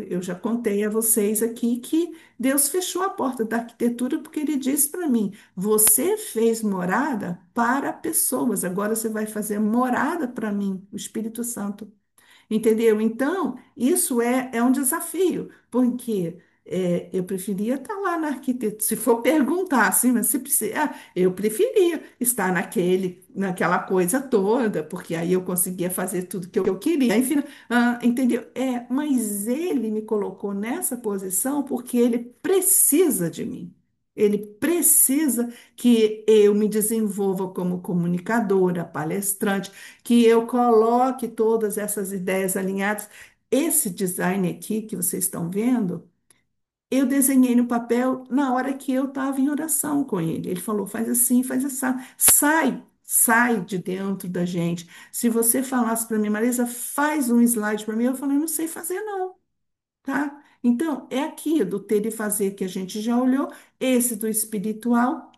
eu já contei a vocês aqui que Deus fechou a porta da arquitetura porque Ele disse para mim: você fez morada para pessoas, agora você vai fazer morada para mim, o Espírito Santo. Entendeu? Então, isso é um desafio, porque eu preferia estar lá na arquitetura. Se for perguntar assim, mas se precisa, eu preferia estar naquela coisa toda, porque aí eu conseguia fazer tudo que eu queria. Enfim, entendeu? Mas ele me colocou nessa posição porque ele precisa de mim. Ele precisa que eu me desenvolva como comunicadora, palestrante, que eu coloque todas essas ideias alinhadas. Esse design aqui que vocês estão vendo, eu desenhei no papel na hora que eu estava em oração com ele. Ele falou: faz assim, faz assim, sai de dentro da gente. Se você falasse para mim, Marisa, faz um slide para mim, eu falei: não sei fazer, não, tá? Então, é aqui do ter e fazer que a gente já olhou, esse do espiritual.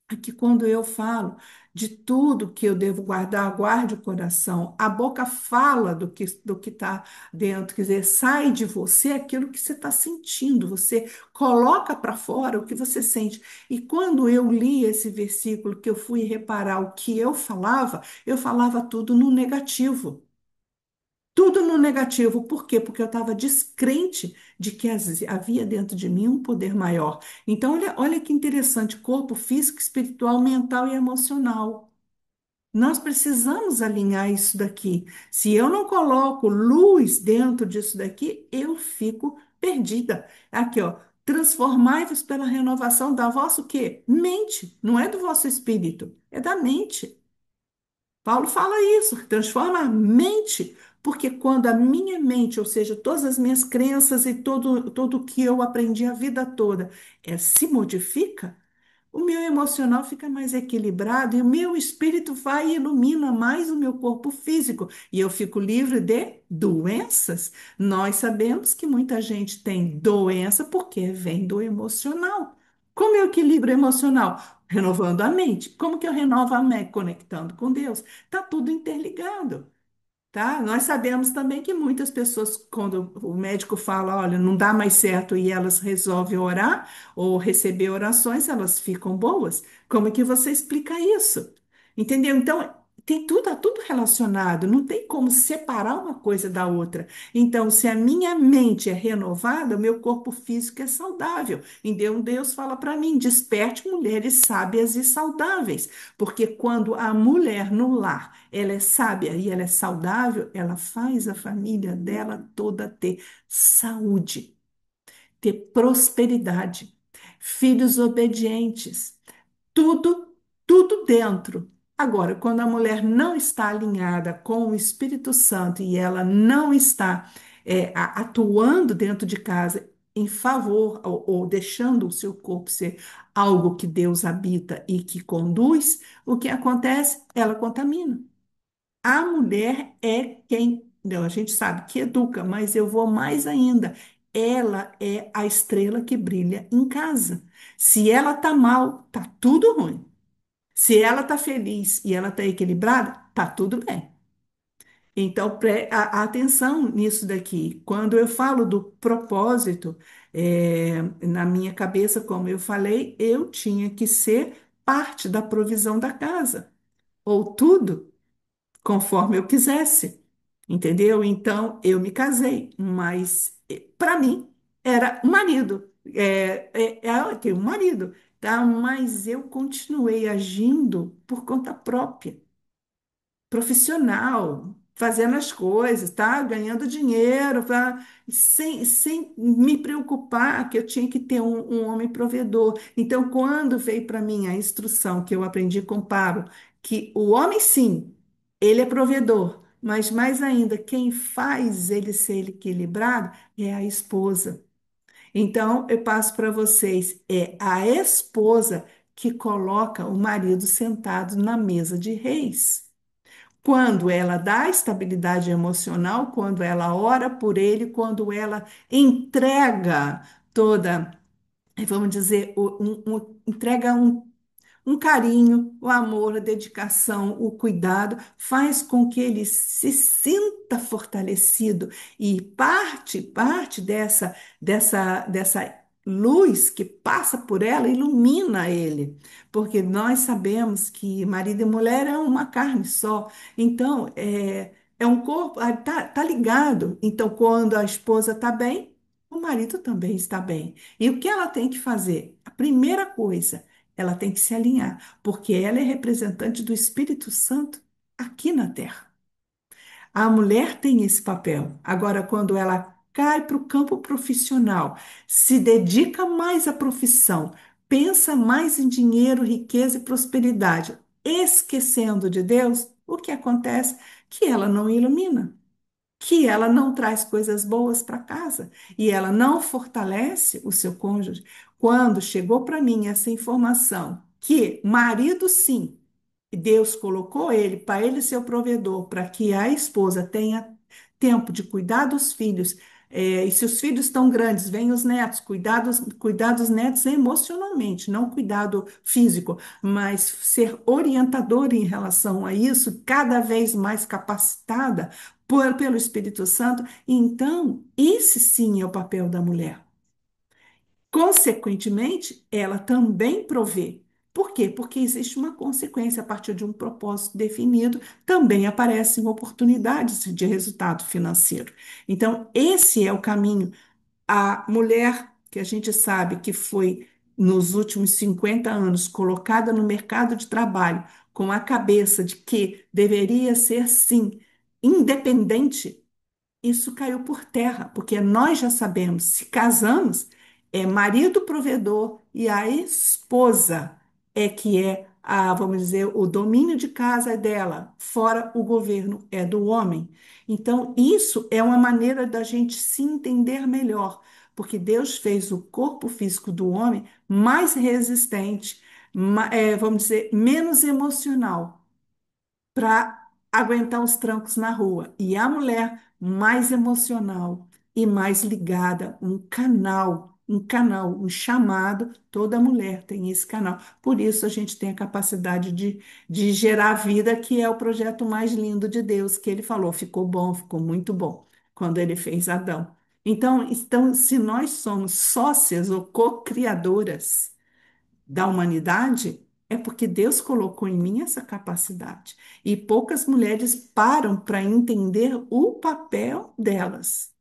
Aqui, quando eu falo de tudo que eu devo guardar, guarde o coração. A boca fala do que está dentro, quer dizer, sai de você aquilo que você está sentindo, você coloca para fora o que você sente. E quando eu li esse versículo, que eu fui reparar o que eu falava tudo no negativo. Tudo no negativo. Por quê? Porque eu estava descrente de que havia dentro de mim um poder maior. Então, olha que interessante: corpo físico, espiritual, mental e emocional. Nós precisamos alinhar isso daqui. Se eu não coloco luz dentro disso daqui, eu fico perdida. Aqui, ó. Transformai-vos pela renovação da vossa o quê? Mente. Não é do vosso espírito, é da mente. Paulo fala isso, transforma a mente, porque quando a minha mente, ou seja, todas as minhas crenças e todo o que eu aprendi a vida toda, se modifica, o meu emocional fica mais equilibrado e o meu espírito vai e ilumina mais o meu corpo físico e eu fico livre de doenças. Nós sabemos que muita gente tem doença porque vem do emocional. Como é o equilíbrio emocional? Renovando a mente. Como que eu renovo a mente? Conectando com Deus. Está tudo interligado. Tá? Nós sabemos também que muitas pessoas, quando o médico fala, olha, não dá mais certo e elas resolvem orar ou receber orações, elas ficam boas. Como é que você explica isso? Entendeu? Então, tá tudo relacionado, não tem como separar uma coisa da outra. Então, se a minha mente é renovada, o meu corpo físico é saudável. Então, Deus fala para mim: desperte mulheres sábias e saudáveis, porque quando a mulher no lar ela é sábia e ela é saudável, ela faz a família dela toda ter saúde, ter prosperidade, filhos obedientes, tudo, tudo dentro. Agora, quando a mulher não está alinhada com o Espírito Santo e ela não está atuando dentro de casa em favor ou deixando o seu corpo ser algo que Deus habita e que conduz, o que acontece? Ela contamina. A mulher é quem, não, a gente sabe que educa, mas eu vou mais ainda. Ela é a estrela que brilha em casa. Se ela tá mal, tá tudo ruim. Se ela tá feliz e ela tá equilibrada, tá tudo bem. Então, atenção nisso daqui. Quando eu falo do propósito, na minha cabeça, como eu falei, eu tinha que ser parte da provisão da casa, ou tudo, conforme eu quisesse, entendeu? Então, eu me casei, mas para mim era um marido, eu tenho um marido, tá? Mas eu continuei agindo por conta própria, profissional, fazendo as coisas, tá? Ganhando dinheiro, tá? Sem me preocupar que eu tinha que ter um homem provedor. Então, quando veio para mim a instrução que eu aprendi com Pablo, que o homem, sim, ele é provedor, mas mais ainda, quem faz ele ser equilibrado é a esposa. Então, eu passo para vocês, é a esposa que coloca o marido sentado na mesa de reis. Quando ela dá estabilidade emocional, quando ela ora por ele, quando ela entrega toda, vamos dizer, entrega um carinho, o amor, a dedicação, o cuidado, faz com que ele se sinta fortalecido e parte dessa luz que passa por ela ilumina ele, porque nós sabemos que marido e mulher é uma carne só, então é um corpo, tá ligado. Então, quando a esposa está bem, o marido também está bem. E o que ela tem que fazer? A primeira coisa, ela tem que se alinhar, porque ela é representante do Espírito Santo aqui na Terra. A mulher tem esse papel. Agora, quando ela cai para o campo profissional, se dedica mais à profissão, pensa mais em dinheiro, riqueza e prosperidade, esquecendo de Deus, o que acontece? Que ela não ilumina, que ela não traz coisas boas para casa e ela não fortalece o seu cônjuge. Quando chegou para mim essa informação que marido, sim, Deus colocou ele para ele ser o provedor, para que a esposa tenha tempo de cuidar dos filhos. E se os filhos estão grandes, vem os netos, cuidar dos netos emocionalmente, não cuidado físico, mas ser orientadora em relação a isso, cada vez mais capacitada pelo Espírito Santo. Então, esse sim é o papel da mulher. Consequentemente, ela também provê. Por quê? Porque existe uma consequência a partir de um propósito definido, também aparecem oportunidades de resultado financeiro. Então, esse é o caminho. A mulher que a gente sabe que foi, nos últimos 50 anos, colocada no mercado de trabalho com a cabeça de que deveria ser, sim, independente, isso caiu por terra, porque nós já sabemos, se casamos, é marido provedor e a esposa é que é vamos dizer, o domínio de casa é dela, fora o governo é do homem. Então, isso é uma maneira da gente se entender melhor, porque Deus fez o corpo físico do homem mais resistente, vamos dizer, menos emocional para aguentar os trancos na rua. E a mulher mais emocional e mais ligada, um chamado, toda mulher tem esse canal. Por isso a gente tem a capacidade de gerar vida, que é o projeto mais lindo de Deus, que ele falou, ficou bom, ficou muito bom, quando ele fez Adão. Então, se nós somos sócias ou co-criadoras, da humanidade, é porque Deus colocou em mim essa capacidade. E poucas mulheres param para entender o papel delas,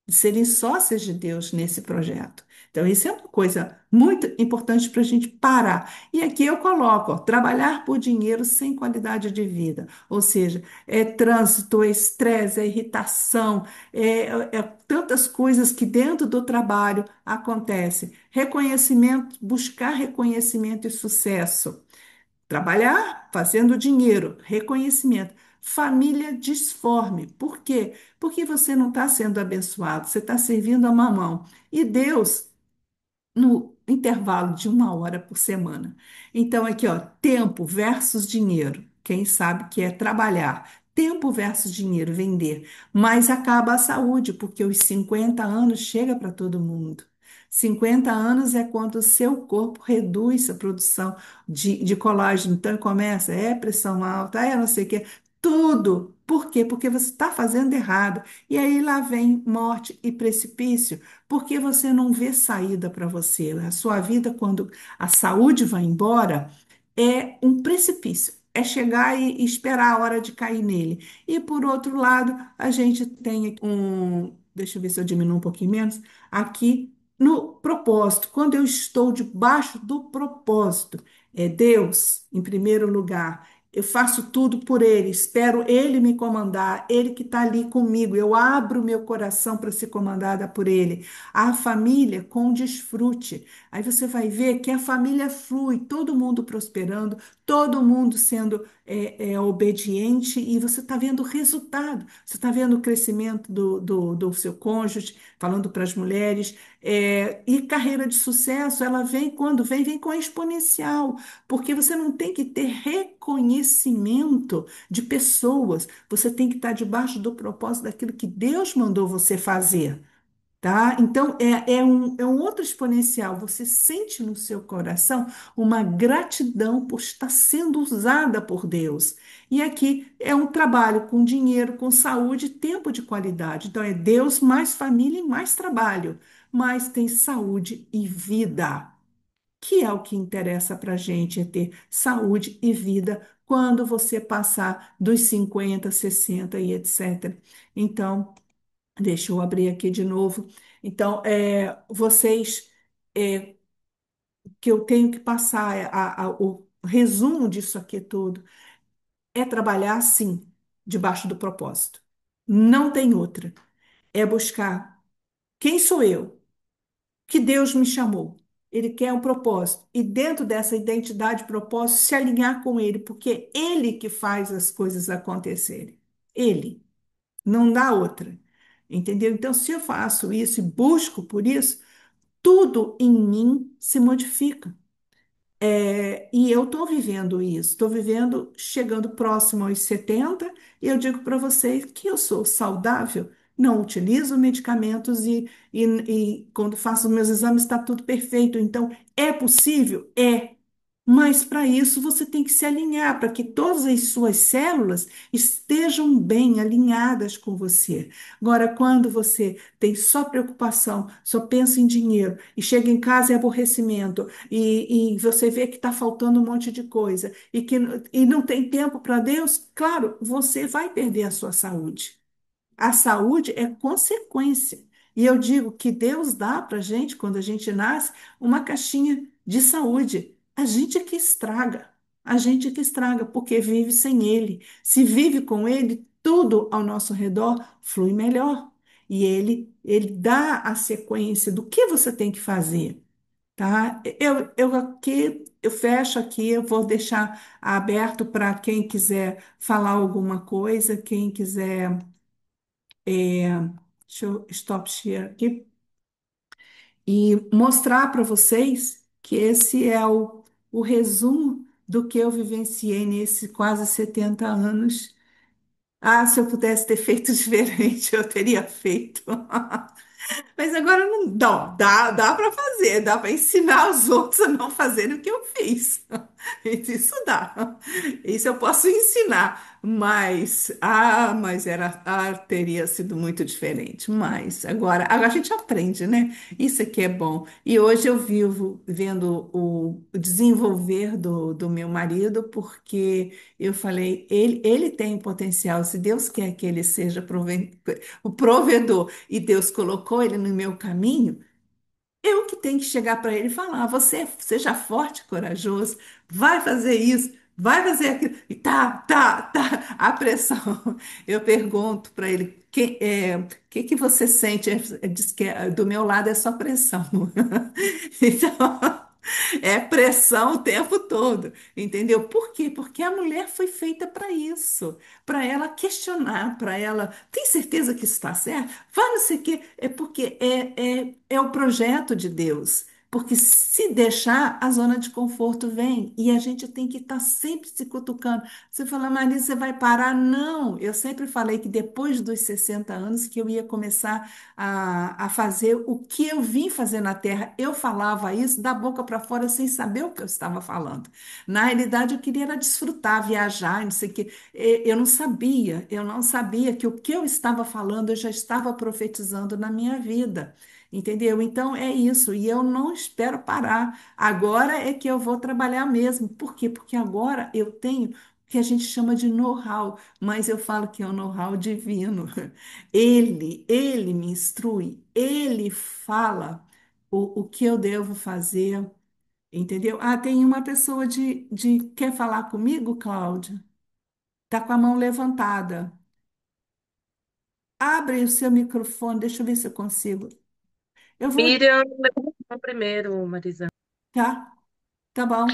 de serem sócias de Deus nesse projeto. Então, isso é uma coisa muito importante para a gente parar. E aqui eu coloco, ó, trabalhar por dinheiro sem qualidade de vida. Ou seja, é trânsito, é estresse, é irritação, é tantas coisas que dentro do trabalho acontecem. Reconhecimento, buscar reconhecimento e sucesso. Trabalhar fazendo dinheiro, reconhecimento. Família disforme. Por quê? Porque você não está sendo abençoado, você está servindo a mamão. E Deus no intervalo de 1 hora por semana. Então, aqui, ó, tempo versus dinheiro. Quem sabe que é trabalhar. Tempo versus dinheiro, vender. Mas acaba a saúde, porque os 50 anos chega para todo mundo. 50 anos é quando o seu corpo reduz a produção de colágeno. Então, começa, pressão alta, não sei o quê. tudo. Por quê? Porque você está fazendo errado. E aí lá vem morte e precipício, porque você não vê saída para você. A sua vida, quando a saúde vai embora, é um precipício. É chegar e esperar a hora de cair nele. E por outro lado, a gente tem aqui um. Deixa eu ver se eu diminuo um pouquinho menos. Aqui no propósito. Quando eu estou debaixo do propósito, é Deus em primeiro lugar. Eu faço tudo por Ele, espero Ele me comandar, Ele que está ali comigo. Eu abro meu coração para ser comandada por Ele. A família com desfrute. Aí você vai ver que a família flui, todo mundo prosperando, todo mundo sendo obediente e você está vendo o resultado. Você está vendo o crescimento do seu cônjuge, falando para as mulheres. E carreira de sucesso, ela vem quando vem, vem com exponencial. Porque você não tem que ter reconhecimento de pessoas, você tem que estar debaixo do propósito daquilo que Deus mandou você fazer, tá? Então, é um outro exponencial. Você sente no seu coração uma gratidão por estar sendo usada por Deus. E aqui é um trabalho com dinheiro, com saúde, tempo de qualidade. Então, é Deus mais família e mais trabalho, mas tem saúde e vida, que é o que interessa para a gente, é ter saúde e vida quando você passar dos 50, 60 e etc. Então, deixa eu abrir aqui de novo. Então, vocês, é, que eu tenho que passar, o resumo disso aqui tudo, é trabalhar, sim, debaixo do propósito. Não tem outra. É buscar quem sou eu, que Deus me chamou. Ele quer um propósito. E dentro dessa identidade, propósito, se alinhar com Ele, porque Ele que faz as coisas acontecerem. Ele. Não dá outra. Entendeu? Então, se eu faço isso e busco por isso, tudo em mim se modifica. E eu estou vivendo isso, estou vivendo chegando próximo aos 70, e eu digo para vocês que eu sou saudável, não utilizo medicamentos e quando faço os meus exames está tudo perfeito. Então, é possível? É. Mas para isso você tem que se alinhar, para que todas as suas células estejam bem alinhadas com você. Agora, quando você tem só preocupação, só pensa em dinheiro, e chega em casa é aborrecimento, e você vê que está faltando um monte de coisa, e não tem tempo para Deus, claro, você vai perder a sua saúde. A saúde é consequência. E eu digo que Deus dá para a gente, quando a gente nasce, uma caixinha de saúde. A gente é que estraga. A gente é que estraga, porque vive sem Ele. Se vive com Ele, tudo ao nosso redor flui melhor. E Ele dá a sequência do que você tem que fazer, tá? Eu fecho aqui, eu vou deixar aberto para quem quiser falar alguma coisa, quem quiser. Deixa eu stop share aqui e mostrar para vocês que esse é o resumo do que eu vivenciei nesses quase 70 anos. Ah, se eu pudesse ter feito diferente, eu teria feito. Mas agora não dá para fazer, dá para ensinar os outros a não fazerem o que eu fiz. Isso dá. Isso eu posso ensinar, teria sido muito diferente. Mas agora a gente aprende, né? Isso aqui é bom. E hoje eu vivo vendo o desenvolver do meu marido, porque eu falei, ele tem potencial. Se Deus quer que ele seja o provedor e Deus colocou ele no meu caminho, eu que tenho que chegar para ele e falar: você seja forte, e corajoso, vai fazer isso, vai fazer aquilo. E tá, a pressão. Eu pergunto para ele: que você sente? Ele diz que do meu lado é só pressão. Então. É pressão o tempo todo, entendeu? Por quê? Porque a mulher foi feita para isso, para ela questionar, para ela, tem certeza que isso está certo? Vai não sei o quê, é porque é o projeto de Deus. Porque se deixar, a zona de conforto vem e a gente tem que estar sempre se cutucando. Você fala, Marisa, você vai parar? Não, eu sempre falei que depois dos 60 anos que eu ia começar a fazer o que eu vim fazer na Terra. Eu falava isso da boca para fora sem saber o que eu estava falando. Na realidade, eu queria era desfrutar, viajar, não sei o quê. Eu não sabia que o que eu estava falando eu já estava profetizando na minha vida. Entendeu? Então é isso, e eu não espero parar. Agora é que eu vou trabalhar mesmo. Por quê? Porque agora eu tenho o que a gente chama de know-how, mas eu falo que é um know-how divino. Ele me instrui, ele fala o que eu devo fazer, entendeu? Ah, tem uma pessoa quer falar comigo, Cláudia? Tá com a mão levantada. Abre o seu microfone, deixa eu ver se eu consigo. Eu vou, Miriam levantou primeiro, Marisa. tá? Tá bom.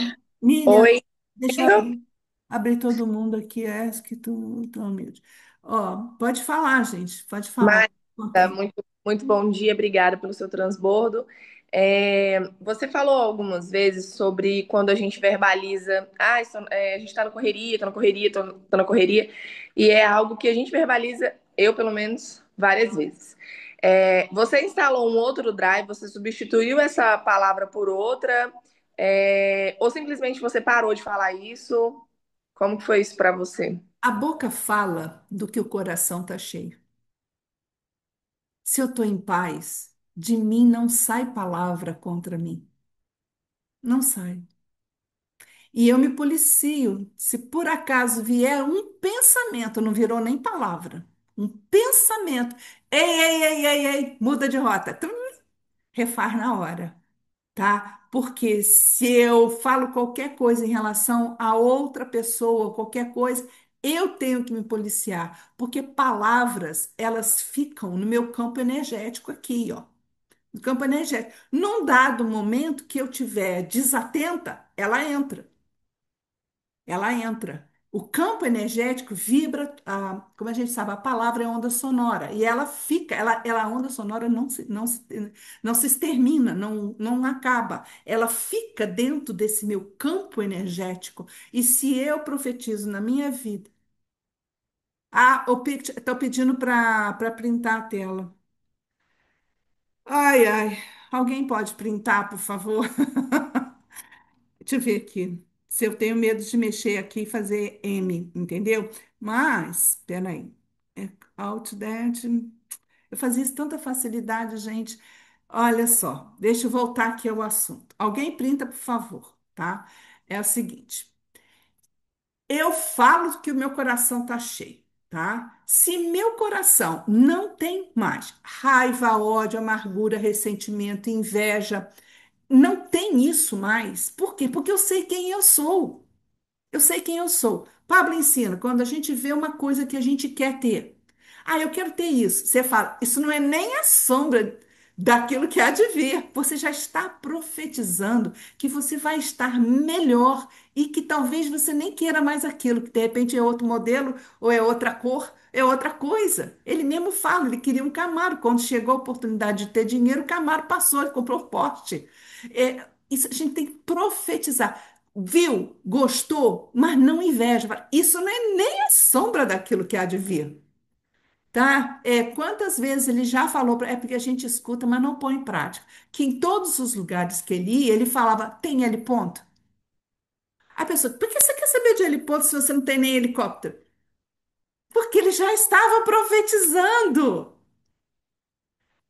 Miriam, Oi, deixa eu abrir todo mundo aqui, é que tu humilde. Ó, pode falar, gente, pode falar. Marisa, Contei. muito bom dia, obrigada pelo seu transbordo. Você falou algumas vezes sobre quando a gente verbaliza, a gente tá na correria, tô na correria, tô na correria, e é algo que a gente verbaliza, eu pelo menos, várias vezes. Você instalou um outro drive, você substituiu essa palavra por outra, ou simplesmente você parou de falar isso? Como que foi isso para você? A boca fala do que o coração tá cheio. Se eu estou em paz, de mim não sai palavra contra mim. Não sai. E eu me policio. Se por acaso vier um pensamento, não virou nem palavra, um pensamento. Ei, ei, ei, ei, ei, muda de rota. Refaz na hora, tá? Porque se eu falo qualquer coisa em relação a outra pessoa, qualquer coisa, eu tenho que me policiar, porque palavras, elas ficam no meu campo energético aqui, ó. No campo energético. Num dado momento que eu tiver desatenta, ela entra. Ela entra. O campo energético vibra, como a gente sabe, a palavra é onda sonora, e ela fica, a onda sonora não se extermina, não acaba, ela fica dentro desse meu campo energético, e se eu profetizo na minha vida, estou pedindo para printar a tela. Ai, ai, alguém pode printar, por favor? Deixa eu ver aqui. Se eu tenho medo de mexer aqui e fazer M, entendeu? Mas, peraí. É Alt that. Eu fazia isso com tanta facilidade, gente. Olha só, deixa eu voltar aqui ao assunto. Alguém printa, por favor, tá? É o seguinte. Eu falo que o meu coração tá cheio, tá? Se meu coração não tem mais raiva, ódio, amargura, ressentimento, inveja, não tem isso mais. Por quê? Porque eu sei quem eu sou. Eu sei quem eu sou. Pablo ensina, quando a gente vê uma coisa que a gente quer ter. Ah, eu quero ter isso. Você fala, isso não é nem a sombra daquilo que há de vir. Você já está profetizando que você vai estar melhor e que talvez você nem queira mais aquilo, que de repente é outro modelo, ou é outra cor, é outra coisa. Ele mesmo fala, ele queria um Camaro. Quando chegou a oportunidade de ter dinheiro, o Camaro passou, ele comprou Porsche. Isso a gente tem que profetizar. Viu, gostou, mas não inveja. Isso não é nem a sombra daquilo que há de vir, tá? Quantas vezes ele já falou, é porque a gente escuta, mas não põe em prática, que em todos os lugares que ele ia, ele falava, tem L ponto? A pessoa, por que você quer saber de L ponto se você não tem nem helicóptero? Porque ele já estava profetizando.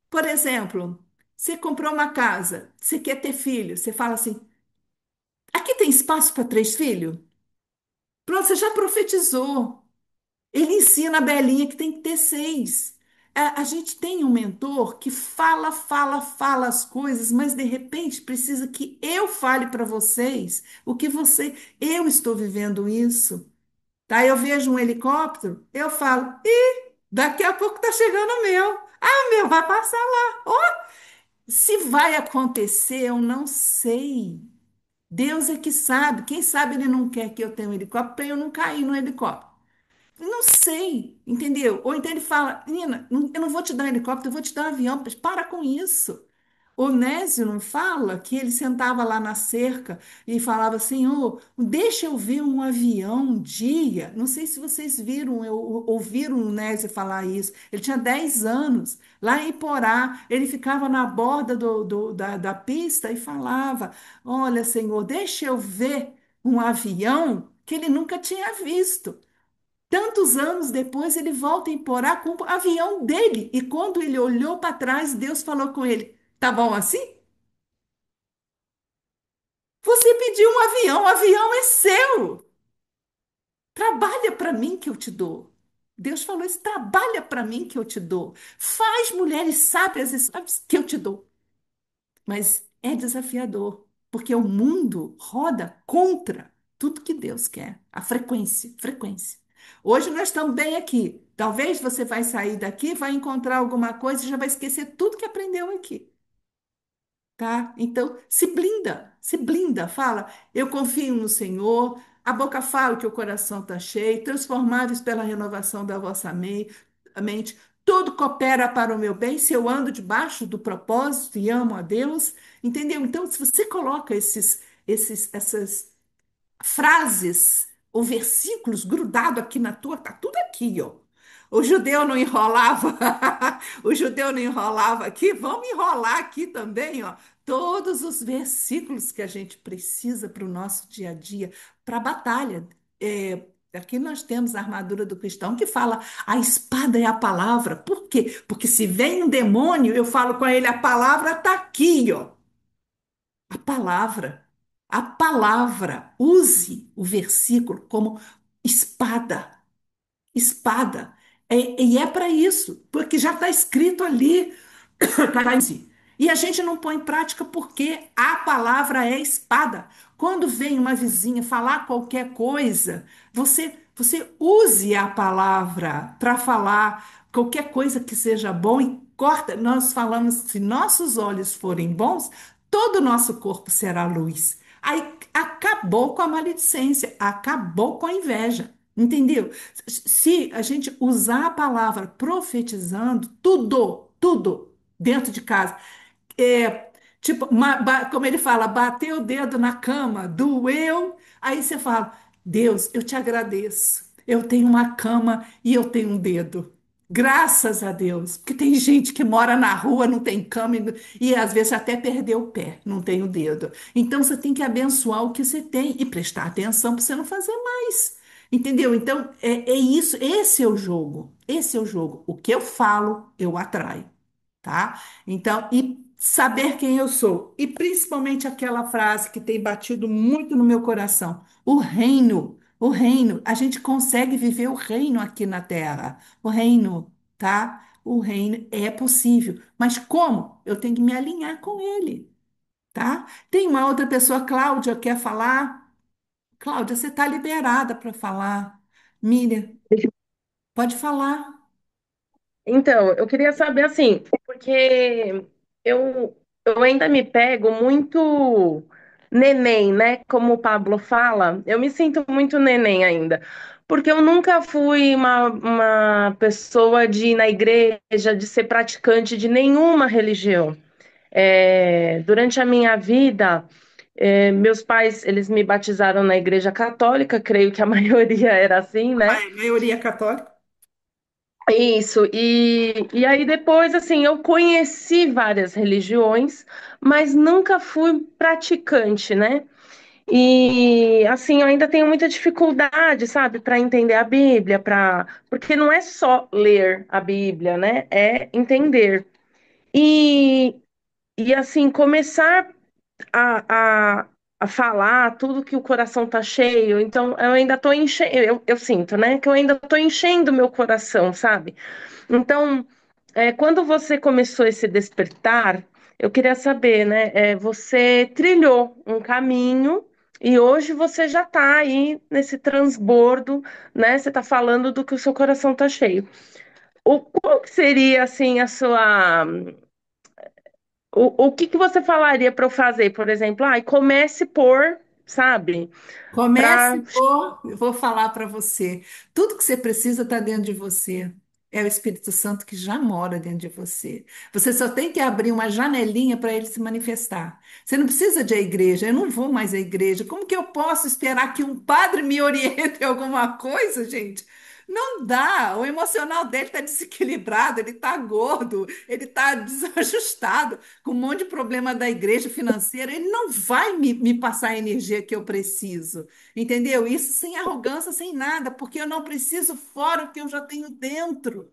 Por exemplo, você comprou uma casa, você quer ter filho, você fala assim, aqui tem espaço para 3 filhos? Pronto, você já profetizou. Ele ensina a Belinha que tem que ter 6. A gente tem um mentor que fala, fala, fala as coisas, mas de repente precisa que eu fale para vocês o que você. Eu estou vivendo isso. Tá? Eu vejo um helicóptero, eu falo, ih, daqui a pouco tá chegando o meu. Ah, o meu vai passar lá. Ó, se vai acontecer, eu não sei. Deus é que sabe. Quem sabe ele não quer que eu tenha um helicóptero para eu não cair no helicóptero. Não sei, entendeu? Ou então ele fala, Nina, eu não vou te dar um helicóptero, eu vou te dar um avião. Para com isso. Onésio não fala que ele sentava lá na cerca e falava, Senhor, deixa eu ver um avião um dia. Não sei se vocês viram, ouviram o Onésio falar isso. Ele tinha 10 anos. Lá em Porá, ele ficava na borda da pista e falava, olha, Senhor, deixa eu ver um avião que ele nunca tinha visto. Tantos anos depois, ele volta em Porá com o avião dele. E quando ele olhou para trás, Deus falou com ele: Tá bom assim? Você pediu um avião, o avião é seu. Trabalha para mim que eu te dou. Deus falou isso: trabalha para mim que eu te dou. Faz mulheres sábias e sábias que eu te dou. Mas é desafiador, porque o mundo roda contra tudo que Deus quer. A frequência, frequência. Hoje nós estamos bem aqui. Talvez você vai sair daqui, vai encontrar alguma coisa e já vai esquecer tudo que aprendeu aqui, tá? Então, se blinda, fala, eu confio no Senhor, a boca fala que o coração está cheio, transformáveis pela renovação da vossa mente, tudo coopera para o meu bem, se eu ando debaixo do propósito e amo a Deus, entendeu? Então, se você coloca essas frases ou versículos grudados aqui na tua, tá tudo aqui, ó. O judeu não enrolava, o judeu não enrolava aqui, vamos enrolar aqui também, ó. Todos os versículos que a gente precisa para o nosso dia a dia, para a batalha. Aqui nós temos a armadura do cristão que fala a espada é a palavra. Por quê? Porque se vem um demônio, eu falo com ele, a palavra está aqui, ó. A palavra, a palavra, use o versículo como espada, espada. E é para isso, porque já está escrito ali. E a gente não põe em prática porque a palavra é espada. Quando vem uma vizinha falar qualquer coisa, você use a palavra para falar qualquer coisa que seja bom e corta. Nós falamos, se nossos olhos forem bons, todo o nosso corpo será luz. Aí acabou com a maledicência, acabou com a inveja. Entendeu? Se a gente usar a palavra profetizando, tudo dentro de casa. Tipo, como ele fala, bateu o dedo na cama, doeu. Aí você fala: Deus, eu te agradeço. Eu tenho uma cama e eu tenho um dedo. Graças a Deus. Porque tem gente que mora na rua, não tem cama e às vezes até perdeu o pé, não tem o dedo. Então você tem que abençoar o que você tem e prestar atenção para você não fazer mais. Entendeu? Então é isso. Esse é o jogo. Esse é o jogo. O que eu falo, eu atraio, tá? Então, e saber quem eu sou. E principalmente aquela frase que tem batido muito no meu coração: o reino, a gente consegue viver o reino aqui na Terra. O reino, tá? O reino é possível. Mas como? Eu tenho que me alinhar com ele, tá? Tem uma outra pessoa, Cláudia, quer falar? Cláudia, você está liberada para falar. Miriam, pode falar. Então, eu queria saber assim, porque eu ainda me pego muito neném, né? Como o Pablo fala, eu me sinto muito neném ainda. Porque eu nunca fui uma pessoa de ir na igreja, de ser praticante de nenhuma religião. Durante a minha vida, meus pais, eles me batizaram na igreja católica, creio que a maioria era assim, né? Maioria católica. Isso, e aí depois, assim, eu conheci várias religiões, mas nunca fui praticante, né? E assim, eu ainda tenho muita dificuldade, sabe, para entender a Bíblia, porque não é só ler a Bíblia, né? É entender. E, e assim, começar a, a, a falar tudo que o coração tá cheio, então eu ainda tô enchendo, eu sinto, né, que eu ainda tô enchendo meu coração, sabe? Então, quando você começou esse despertar, eu queria saber, né? Você trilhou um caminho e hoje você já está aí nesse transbordo, né? Você está falando do que o seu coração está cheio. Qual que seria assim a sua o que que você falaria para eu fazer, por exemplo? Comece por, sabe? Comece Para por, eu vou falar para você. Tudo que você precisa está dentro de você. É o Espírito Santo que já mora dentro de você. Você só tem que abrir uma janelinha para ele se manifestar. Você não precisa de ir à igreja. Eu não vou mais à igreja. Como que eu posso esperar que um padre me oriente em alguma coisa, gente? Não dá. O emocional dele está desequilibrado, ele está gordo, ele está desajustado, com um monte de problema da igreja financeira. Ele não vai me passar a energia que eu preciso. Entendeu? Isso sem arrogância, sem nada, porque eu não preciso fora o que eu já tenho dentro.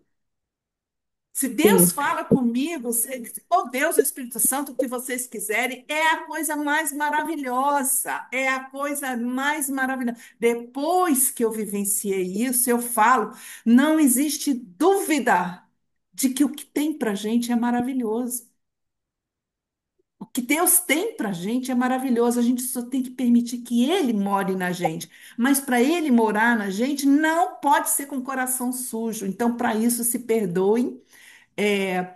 Se Deus Sim, fala comigo, se for Deus, o Espírito Santo, o que vocês quiserem, é a coisa mais maravilhosa. É a coisa mais maravilhosa. Depois que eu vivenciei isso, eu falo, não existe dúvida de que o que tem para gente é maravilhoso. O que Deus tem para a gente é maravilhoso, a gente só tem que permitir que Ele more na gente. Mas para Ele morar na gente, não pode ser com o coração sujo. Então, para isso, se perdoem,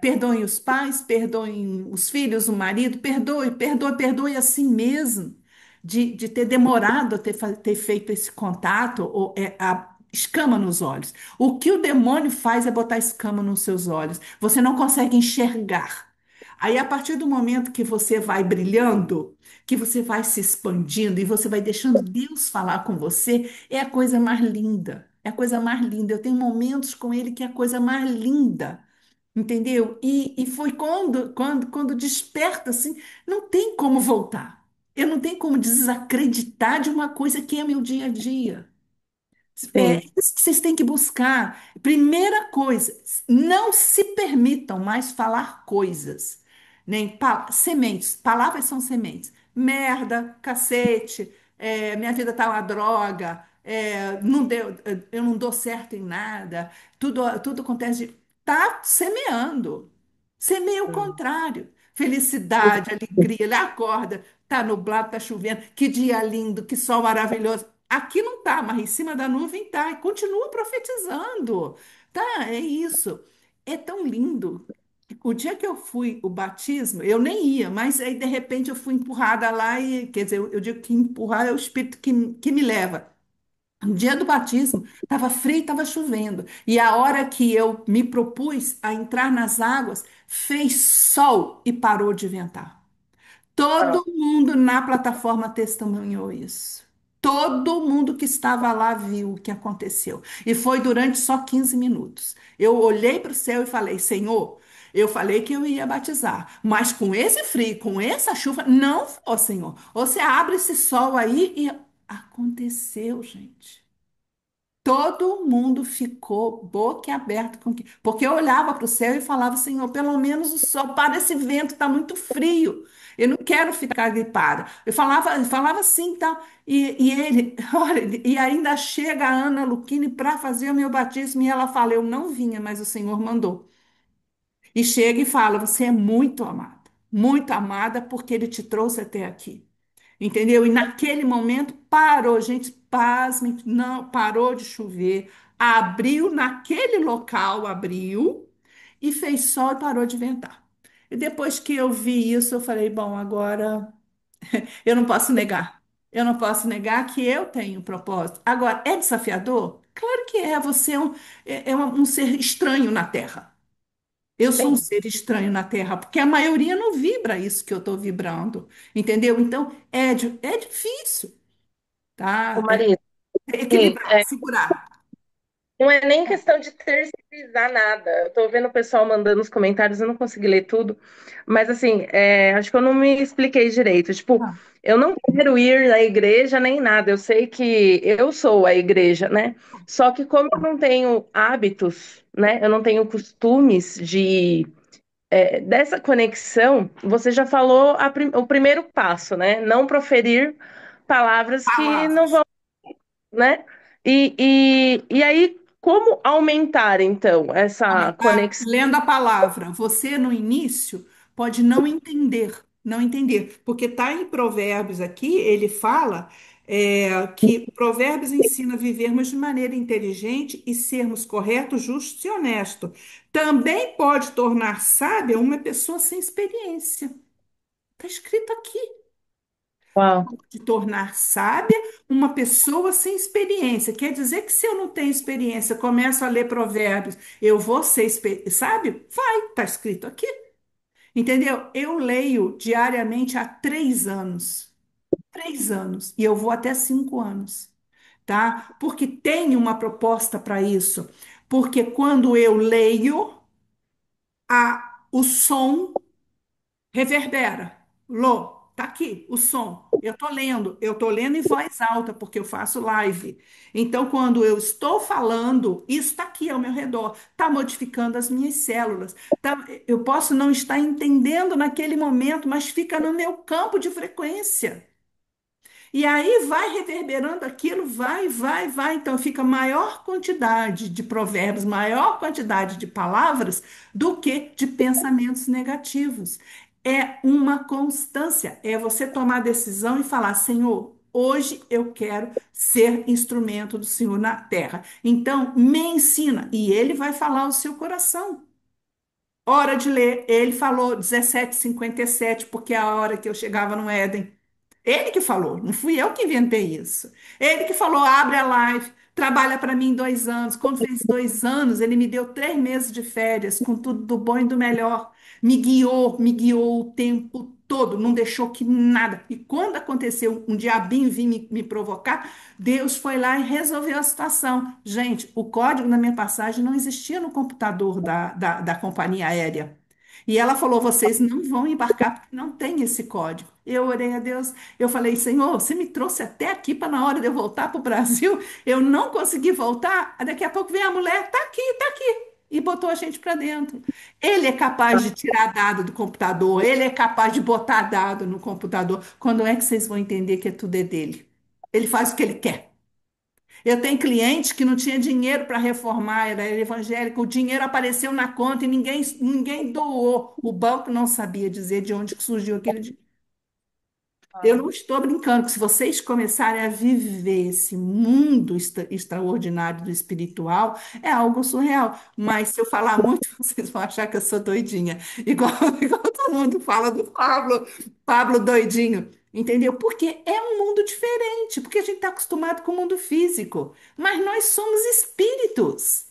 perdoem os pais, perdoem os filhos, o marido, perdoe a si mesmo de ter demorado a ter feito esse contato, ou a escama nos olhos. O que o demônio faz é botar escama nos seus olhos. Você não consegue enxergar. Aí, a partir do momento que você vai brilhando, que você vai se expandindo e você vai deixando Deus falar com você, é a coisa mais linda. É a coisa mais linda. Eu tenho momentos com Ele que é a coisa mais linda. Entendeu? E foi quando desperta assim, não tem como voltar. Eu não tenho como desacreditar de uma coisa que é meu dia a dia. É sim. isso que vocês têm que buscar. Primeira coisa, não se permitam mais falar coisas, nem sementes. Palavras são sementes. Merda, cacete, minha vida tá uma droga, não deu, eu não dou certo em nada. Tudo acontece. Tá semeando. Semeia o Hum. contrário. Felicidade, alegria. Ele acorda, tá nublado, tá chovendo. Que dia lindo, que sol maravilhoso. Aqui não tá, mas em cima da nuvem tá. E continua profetizando. Tá, é isso. É tão lindo. O dia que eu fui o batismo, eu nem ia, mas aí de repente eu fui empurrada lá e, quer dizer, eu digo que empurrar é o espírito que me leva. No dia do batismo, estava frio, estava chovendo. E a hora que eu me propus a entrar nas águas, fez sol e parou de ventar. Ah, Todo mundo na plataforma testemunhou isso. Todo mundo que estava lá viu o que aconteceu. E foi durante só 15 minutos. Eu olhei para o céu e falei: Senhor, eu falei que eu ia batizar, mas com esse frio, com essa chuva, não vou, Senhor. Você abre esse sol aí e aconteceu, gente. Todo mundo ficou boquiaberto com que, porque eu olhava para o céu e falava, Senhor, pelo menos o sol, para esse vento, está muito frio. Eu não quero ficar gripada. Eu falava assim, tá? E ele, olha, e ainda chega a Ana Luquini para fazer o meu batismo e ela fala, eu não vinha, mas o Senhor mandou. E chega e fala, você é muito amada porque ele te trouxe até aqui. Entendeu? E naquele momento parou, gente, pasmem, não parou de chover, abriu naquele local, abriu e fez sol e parou de ventar. E depois que eu vi isso, eu falei, bom, agora eu não posso negar. Eu não posso negar que eu tenho um propósito. Agora, é desafiador? Claro que é. Você é um ser estranho na Terra. Eu sou um sim. ser estranho na Terra, porque a maioria não vibra isso que eu estou vibrando, entendeu? Então, é difícil, Ô, tá? Marisa, sim, Equilibrar, segurar. não é nem questão de terceirizar nada. Eu tô vendo o pessoal mandando os comentários, eu não consegui ler tudo. Mas assim, acho que eu não me expliquei direito. Tipo, Ah, eu não quero ir na igreja nem nada. Eu sei que eu sou a igreja, né? Só que como eu não tenho hábitos, né? Eu não tenho costumes dessa conexão, você já falou o primeiro passo, né? Não proferir palavras que não palavras. vão, né? E aí, como aumentar, então, essa Aumentar, conexão? lendo a palavra. Você, no início, pode não entender, não entender, porque está em Provérbios aqui, ele fala que Provérbios ensina a vivermos de maneira inteligente e sermos corretos, justos e honestos. Também pode tornar sábia uma pessoa sem experiência. Está escrito aqui. Uau. De tornar sábia uma pessoa sem experiência. Quer dizer que se eu não tenho experiência, começo a ler provérbios, eu vou ser sábio? Vai, está escrito aqui. Entendeu? Eu leio diariamente há 3 anos. 3 anos. E eu vou até 5 anos. Tá? Porque tem uma proposta para isso. Porque quando eu leio, o som reverbera. Lô, tá aqui o som. Eu tô lendo em voz alta, porque eu faço live. Então, quando eu estou falando, isso está aqui ao meu redor, está modificando as minhas células. Eu posso não estar entendendo naquele momento, mas fica no meu campo de frequência. E aí vai reverberando aquilo, vai, vai, vai. Então fica maior quantidade de provérbios, maior quantidade de palavras do que de pensamentos negativos. É uma constância, é você tomar a decisão e falar: Senhor, hoje eu quero ser instrumento do Senhor na terra. Então, me ensina. E Ele vai falar ao seu coração. Hora de ler. Ele falou 17:57, porque é a hora que eu chegava no Éden. Ele que falou, não fui eu que inventei isso. Ele que falou, abre a live, trabalha para mim 2 anos. Quando fez 2 anos, ele me deu 3 meses de férias, com tudo do bom e do melhor. Me guiou o tempo todo, não deixou que nada. E quando aconteceu um diabinho vir me provocar, Deus foi lá e resolveu a situação. Gente, o código na minha passagem não existia no computador da companhia aérea. E ela falou: vocês não vão embarcar porque não tem esse código. Eu orei a Deus, eu falei: Senhor, você me trouxe até aqui para na hora de eu voltar para o Brasil, eu não consegui voltar. Daqui a pouco vem a mulher, tá aqui, e botou a gente para dentro. Ele é capaz de tirar dado do computador, ele é capaz de botar dado no computador. Quando é que vocês vão entender que tudo é dele? Ele faz o que ele quer. Eu tenho cliente que não tinha dinheiro para reformar, era evangélico, o dinheiro apareceu na conta e ninguém doou. O banco não sabia dizer de onde que surgiu aquele dinheiro. Eu não estou brincando, que se vocês começarem a viver esse mundo extraordinário do espiritual, é algo surreal. Mas se eu falar muito, vocês vão achar que eu sou doidinha. Igual, igual todo mundo fala do Pablo, Pablo doidinho. Entendeu? Porque é um mundo diferente, porque a gente está acostumado com o mundo físico. Mas nós somos espíritos.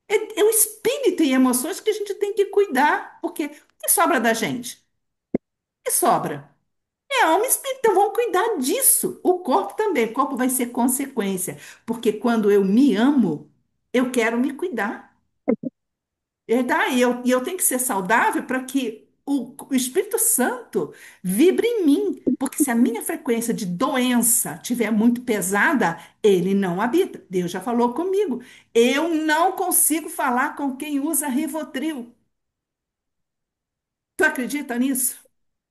É o espírito e emoções que a gente tem que cuidar. Porque o que sobra da gente? O que sobra? É alma e espírito, então vamos cuidar disso. O corpo também, o corpo vai ser consequência, porque quando eu me amo, eu quero me cuidar. E eu tenho que ser saudável para que o Espírito Santo vibre em mim, porque se a minha frequência de doença tiver muito pesada, ele não habita. Deus já falou comigo. Eu não consigo falar com quem usa Rivotril. Tu acredita nisso?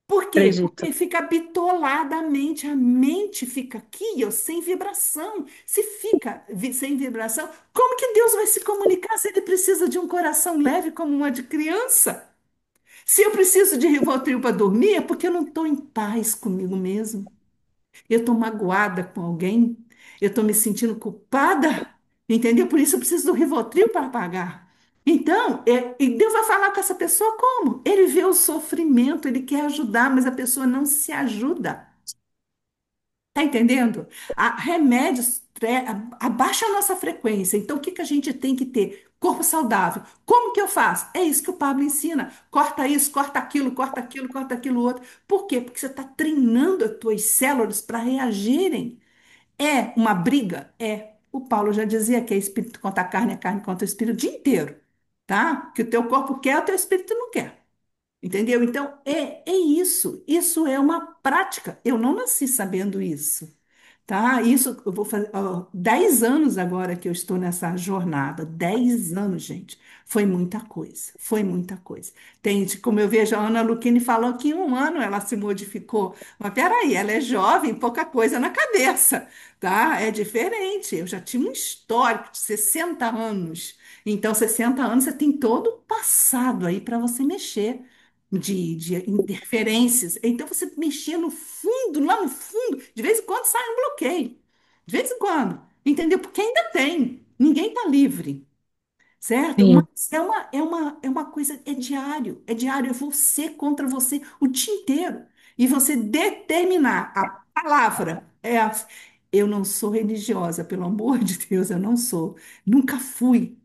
Por quê? Acredito. Porque fica bitolada a mente fica aqui, ó, sem vibração. Se fica sem vibração, como que Deus vai se comunicar se ele precisa de um coração leve como uma de criança? Se eu preciso de Rivotril para dormir, é porque eu não estou em paz comigo mesmo. Eu estou magoada com alguém, eu estou me sentindo culpada, entendeu? Por isso eu preciso do Rivotril para pagar. Então, e Deus vai falar com essa pessoa como? Ele vê o sofrimento, ele quer ajudar, mas a pessoa não se ajuda. Tá entendendo? Remédios abaixa a nossa frequência. Então, o que que a gente tem que ter? Corpo saudável. Como que eu faço? É isso que o Pablo ensina. Corta isso, corta aquilo, corta aquilo, corta aquilo outro. Por quê? Porque você está treinando as tuas células para reagirem. É uma briga? É. O Paulo já dizia que é espírito contra a carne, é carne contra o espírito o dia inteiro. Tá? Que o teu corpo quer, o teu espírito não quer. Entendeu? Então, é isso. Isso é uma prática. Eu não nasci sabendo isso. Tá? Isso eu vou fazer 10 anos agora que eu estou nessa jornada. 10 anos, gente. Foi muita coisa. Foi muita coisa. Tem, como eu vejo, a Ana Luquini falou que em um ano ela se modificou. Mas peraí, ela é jovem, pouca coisa na cabeça, tá? É diferente. Eu já tinha um histórico de 60 anos. Então, 60 anos você tem todo o passado aí para você mexer de interferências. Então você mexia no fundo, lá no fundo, de vez em quando sai um bloqueio. De vez em quando. Entendeu? Porque ainda tem. Ninguém está livre, certo? Sim. Mas é uma coisa, é diário, é você contra você o dia inteiro. e você determinar a palavra. Eu não sou religiosa, pelo amor de Deus, eu não sou. Nunca fui.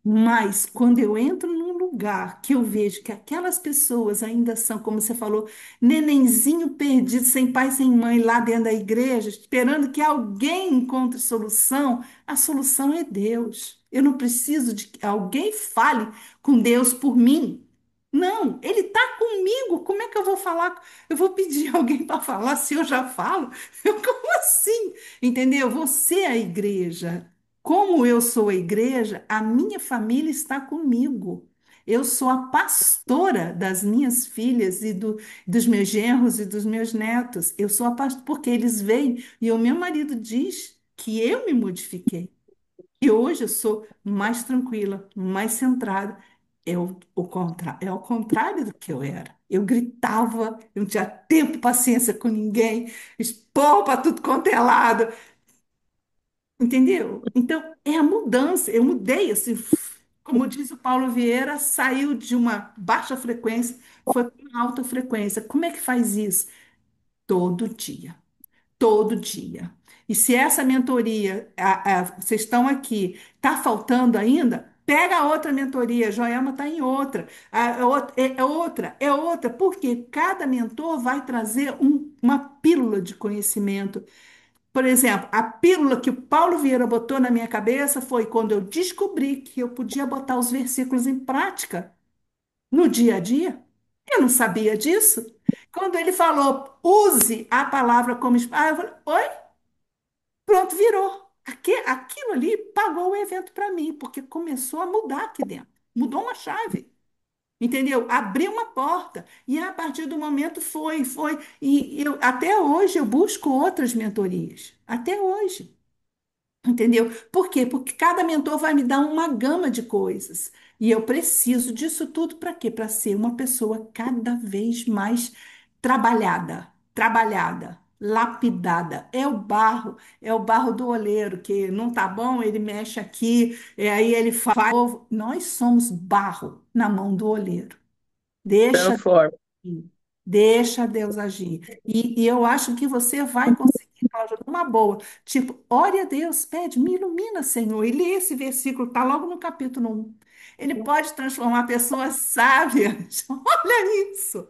Mas quando eu entro num lugar que eu vejo que aquelas pessoas ainda são, como você falou, nenenzinho perdido, sem pai, sem mãe, lá dentro da igreja, esperando que alguém encontre solução, a solução é Deus. Eu não preciso de que alguém fale com Deus por mim. Não, Ele está comigo. Como é que eu vou falar? Eu vou pedir alguém para falar se eu já falo? Como assim? Entendeu? Você é a igreja. Como eu sou a igreja, a minha família está comigo. Eu sou a pastora das minhas filhas dos meus genros e dos meus netos. Eu sou a pastora, porque eles vêm e o meu marido diz que eu me modifiquei. E hoje eu sou mais tranquila, mais centrada. É o contrário do que eu era. Eu gritava, eu não tinha tempo, paciência com ninguém, expor para tudo quanto é lado. Entendeu? Então, é a mudança. Eu mudei, assim, como diz o Paulo Vieira, saiu de uma baixa frequência, foi para uma alta frequência. Como é que faz isso? Todo dia. Todo dia. E se essa mentoria, vocês estão aqui, está faltando ainda, pega a outra mentoria. A Joelma está em outra. É outra. Porque cada mentor vai trazer uma pílula de conhecimento. Por exemplo, a pílula que o Paulo Vieira botou na minha cabeça foi quando eu descobri que eu podia botar os versículos em prática no dia a dia. Eu não sabia disso. Quando ele falou, use a palavra como espada, eu falei, oi? Pronto, virou. Aquilo ali pagou o evento para mim, porque começou a mudar aqui dentro. Mudou uma chave. Entendeu? Abriu uma porta. E a partir do momento foi. E até hoje eu busco outras mentorias. Até hoje. Entendeu? Por quê? Porque cada mentor vai me dar uma gama de coisas. E eu preciso disso tudo para quê? Para ser uma pessoa cada vez mais trabalhada, lapidada. É o barro do oleiro, que não tá bom, ele mexe aqui, aí ele faz. Nós somos barro na mão do oleiro. Deixa Transforma. Deixa Deus agir. E eu acho que você vai conseguir, Cláudia, numa boa. Tipo, ore a Deus, pede, me ilumina, Senhor. E lê esse versículo, está logo no capítulo 1. Ele pode transformar pessoas sábias. Olha isso.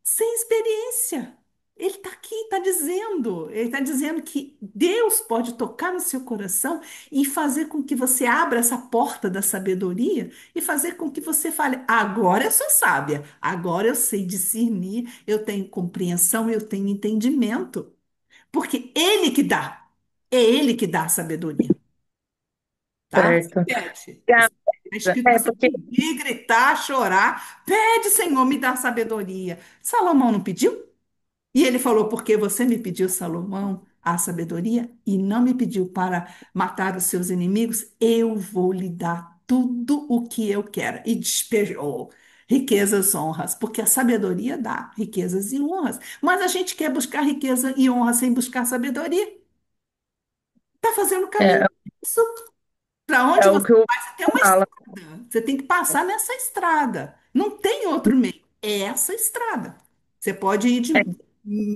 Sem experiência. Ele está aqui, ele está dizendo que Deus pode tocar no seu coração e fazer com que você abra essa porta da sabedoria e fazer com que você fale: agora eu sou sábia, agora eu sei discernir, eu tenho compreensão, eu tenho entendimento, porque Ele que dá a sabedoria, tá? Você Certo. pede. Ah, É escrito é, você porque pedir, gritar, chorar. Pede, Senhor, me dá sabedoria. Salomão não pediu? E ele falou: porque você me pediu, Salomão, a sabedoria e não me pediu para matar os seus inimigos, eu vou lhe dar tudo o que eu quero. E despejou riquezas, honras, porque a sabedoria dá riquezas e honras. Mas a gente quer buscar riqueza e honra sem buscar sabedoria. Está fazendo o caminho. é, Para onde é o você que o vai, você tem uma fala. estrada. Você tem que passar nessa estrada. Não tem outro meio. É essa estrada. Você pode ir É, de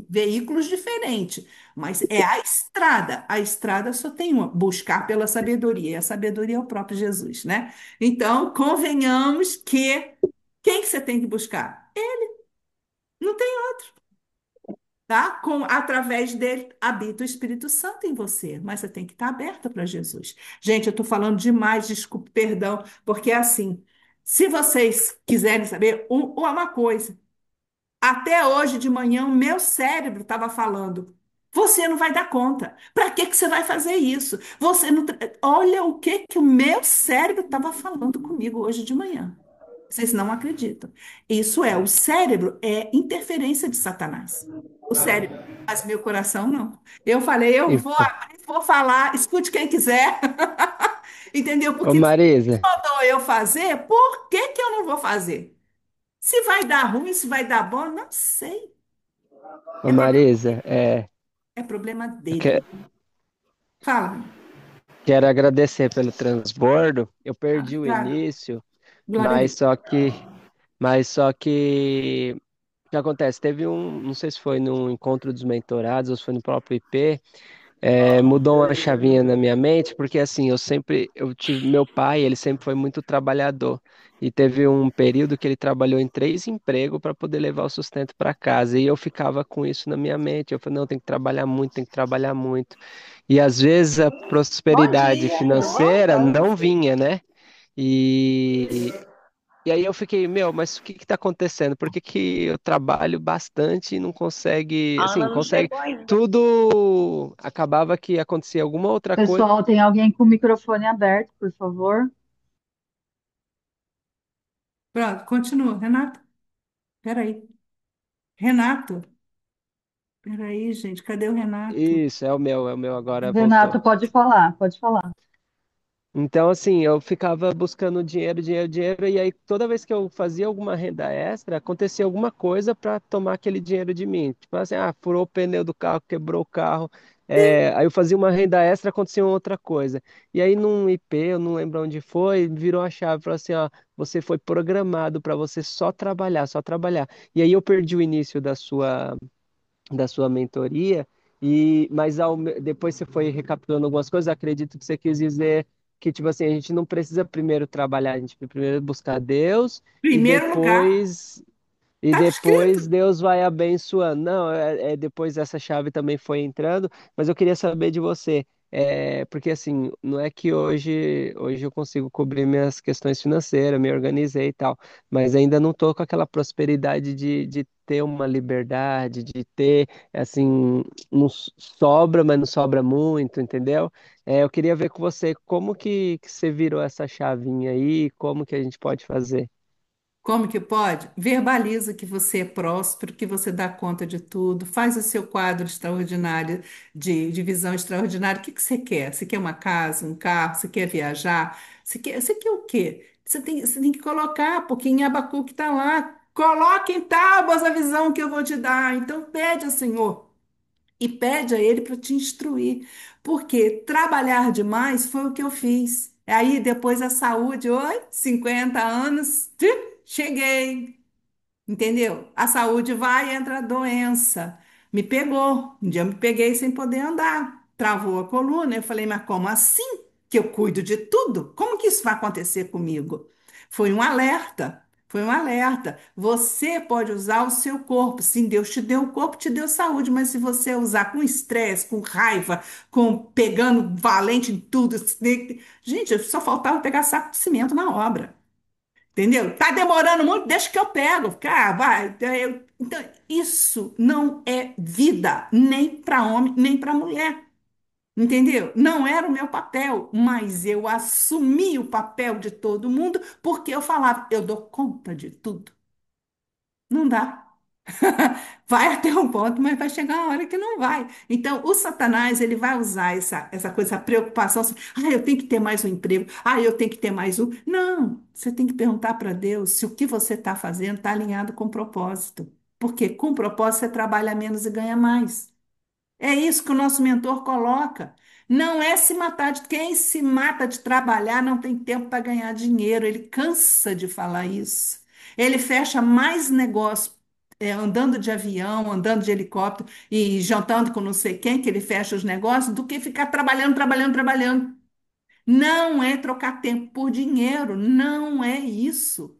veículos diferentes, mas é a estrada. A estrada só tem uma: buscar pela sabedoria. E a sabedoria é o próprio Jesus, né? Então, convenhamos que quem que você tem que buscar? Não tem, tá? Através dele habita o Espírito Santo em você, mas você tem que estar aberta para Jesus. Gente, eu estou falando demais, desculpe, perdão, porque é assim, se vocês quiserem saber uma coisa, até hoje de manhã o meu cérebro estava falando: você não vai dar conta. Para que que você vai fazer isso? Você não... Olha o que que o meu cérebro estava falando comigo hoje de manhã. Vocês não acreditam. Isso o cérebro é interferência de Satanás. O cérebro, mas meu coração não. Eu falei, eu E, vou abrir, vou falar, escute quem quiser. Entendeu? ô Porque se Marisa, mandou eu fazer, por que que eu não vou fazer? Se vai dar ruim, se vai dar bom, não sei. ô É problema, Marisa, é problema eu dele. Fala. quero agradecer pelo transbordo. Eu perdi o Obrigada. início, Glória a mas Deus. só que, mas só que que acontece? Teve um, não sei se foi num encontro dos mentorados ou se foi no próprio IP, mudou uma chavinha na minha mente, porque assim, eu tive, meu pai, ele sempre foi muito trabalhador, e teve um período que ele trabalhou em 3 empregos para poder levar o sustento para casa, e eu ficava com isso na minha mente, eu falei, não, tem que trabalhar muito, tem que trabalhar muito, e às vezes a Bom prosperidade dia, tudo bom? financeira não vinha, né? E aí eu fiquei, meu, mas o que que tá acontecendo? Por que que eu trabalho bastante e não consegue, A assim, Ana não consegue chegou ainda. tudo, acabava que acontecia alguma outra coisa. Pessoal, tem alguém com o microfone aberto, por favor? Pronto, continua. Renato, peraí. Renato, peraí, gente, cadê o Renato? Isso, é o meu agora voltou. Renato, pode falar, pode falar. Então, assim, eu ficava buscando dinheiro, dinheiro, dinheiro, e aí toda vez que eu fazia alguma renda extra, acontecia alguma coisa para tomar aquele dinheiro de mim. Tipo assim, furou o pneu do carro, quebrou o carro. Aí eu fazia uma renda extra, acontecia outra coisa. E aí num IP, eu não lembro onde foi, virou a chave, falou assim, ó, você foi programado para você só trabalhar, só trabalhar. E aí eu perdi o início da sua mentoria, mas depois você foi recapitulando algumas coisas, acredito que você quis dizer que, tipo assim, a gente não precisa primeiro trabalhar, a gente primeiro buscar Deus e Primeiro lugar, depois e estava depois escrito. Deus vai abençoando. Não, depois essa chave também foi entrando, mas eu queria saber de você, porque assim, não é que hoje eu consigo cobrir minhas questões financeiras, me organizei e tal, mas ainda não estou com aquela prosperidade de ter uma liberdade, de ter, assim, não sobra, mas não sobra muito, entendeu? Eu queria ver com você como que você virou essa chavinha aí, como que a gente pode fazer. Como que pode? Verbaliza que você é próspero, que você dá conta de tudo, faz o seu quadro extraordinário de visão extraordinária. O que que você quer? Você quer uma casa, um carro? Você quer viajar? Você quer o quê? Você tem que colocar, porque em Abacuque está lá. Coloque em tábuas a visão que eu vou te dar. Então pede ao Senhor e pede a Ele para te instruir, porque trabalhar demais foi o que eu fiz. Aí depois a saúde, oi, 50 anos, cheguei. Entendeu? A saúde vai, entra a doença. Me pegou. Um dia eu me peguei sem poder andar. Travou a coluna. Eu falei, mas como assim? Que eu cuido de tudo? Como que isso vai acontecer comigo? Foi um alerta. Foi um alerta. Você pode usar o seu corpo. Sim, Deus te deu o corpo, te deu saúde, mas se você usar com estresse, com raiva, com pegando valente em tudo, gente, só faltava pegar saco de cimento na obra. Entendeu? Tá demorando muito, deixa que eu pego. Cara, vai. Então, isso não é vida, nem para homem, nem para mulher. Entendeu? Não era o meu papel, mas eu assumi o papel de todo mundo porque eu falava, eu dou conta de tudo. Não dá. Vai até um ponto, mas vai chegar uma hora que não vai. Então, o Satanás, ele vai usar essa coisa, essa preocupação, assim, eu tenho que ter mais um emprego, eu tenho que ter mais um. Não, você tem que perguntar para Deus se o que você está fazendo está alinhado com o propósito. Porque com propósito você trabalha menos e ganha mais. É isso que o nosso mentor coloca. Não é se matar de quem se mata de trabalhar não tem tempo para ganhar dinheiro. Ele cansa de falar isso. Ele fecha mais negócio andando de avião, andando de helicóptero e jantando com não sei quem que ele fecha os negócios do que ficar trabalhando, trabalhando, trabalhando. Não é trocar tempo por dinheiro, não é isso.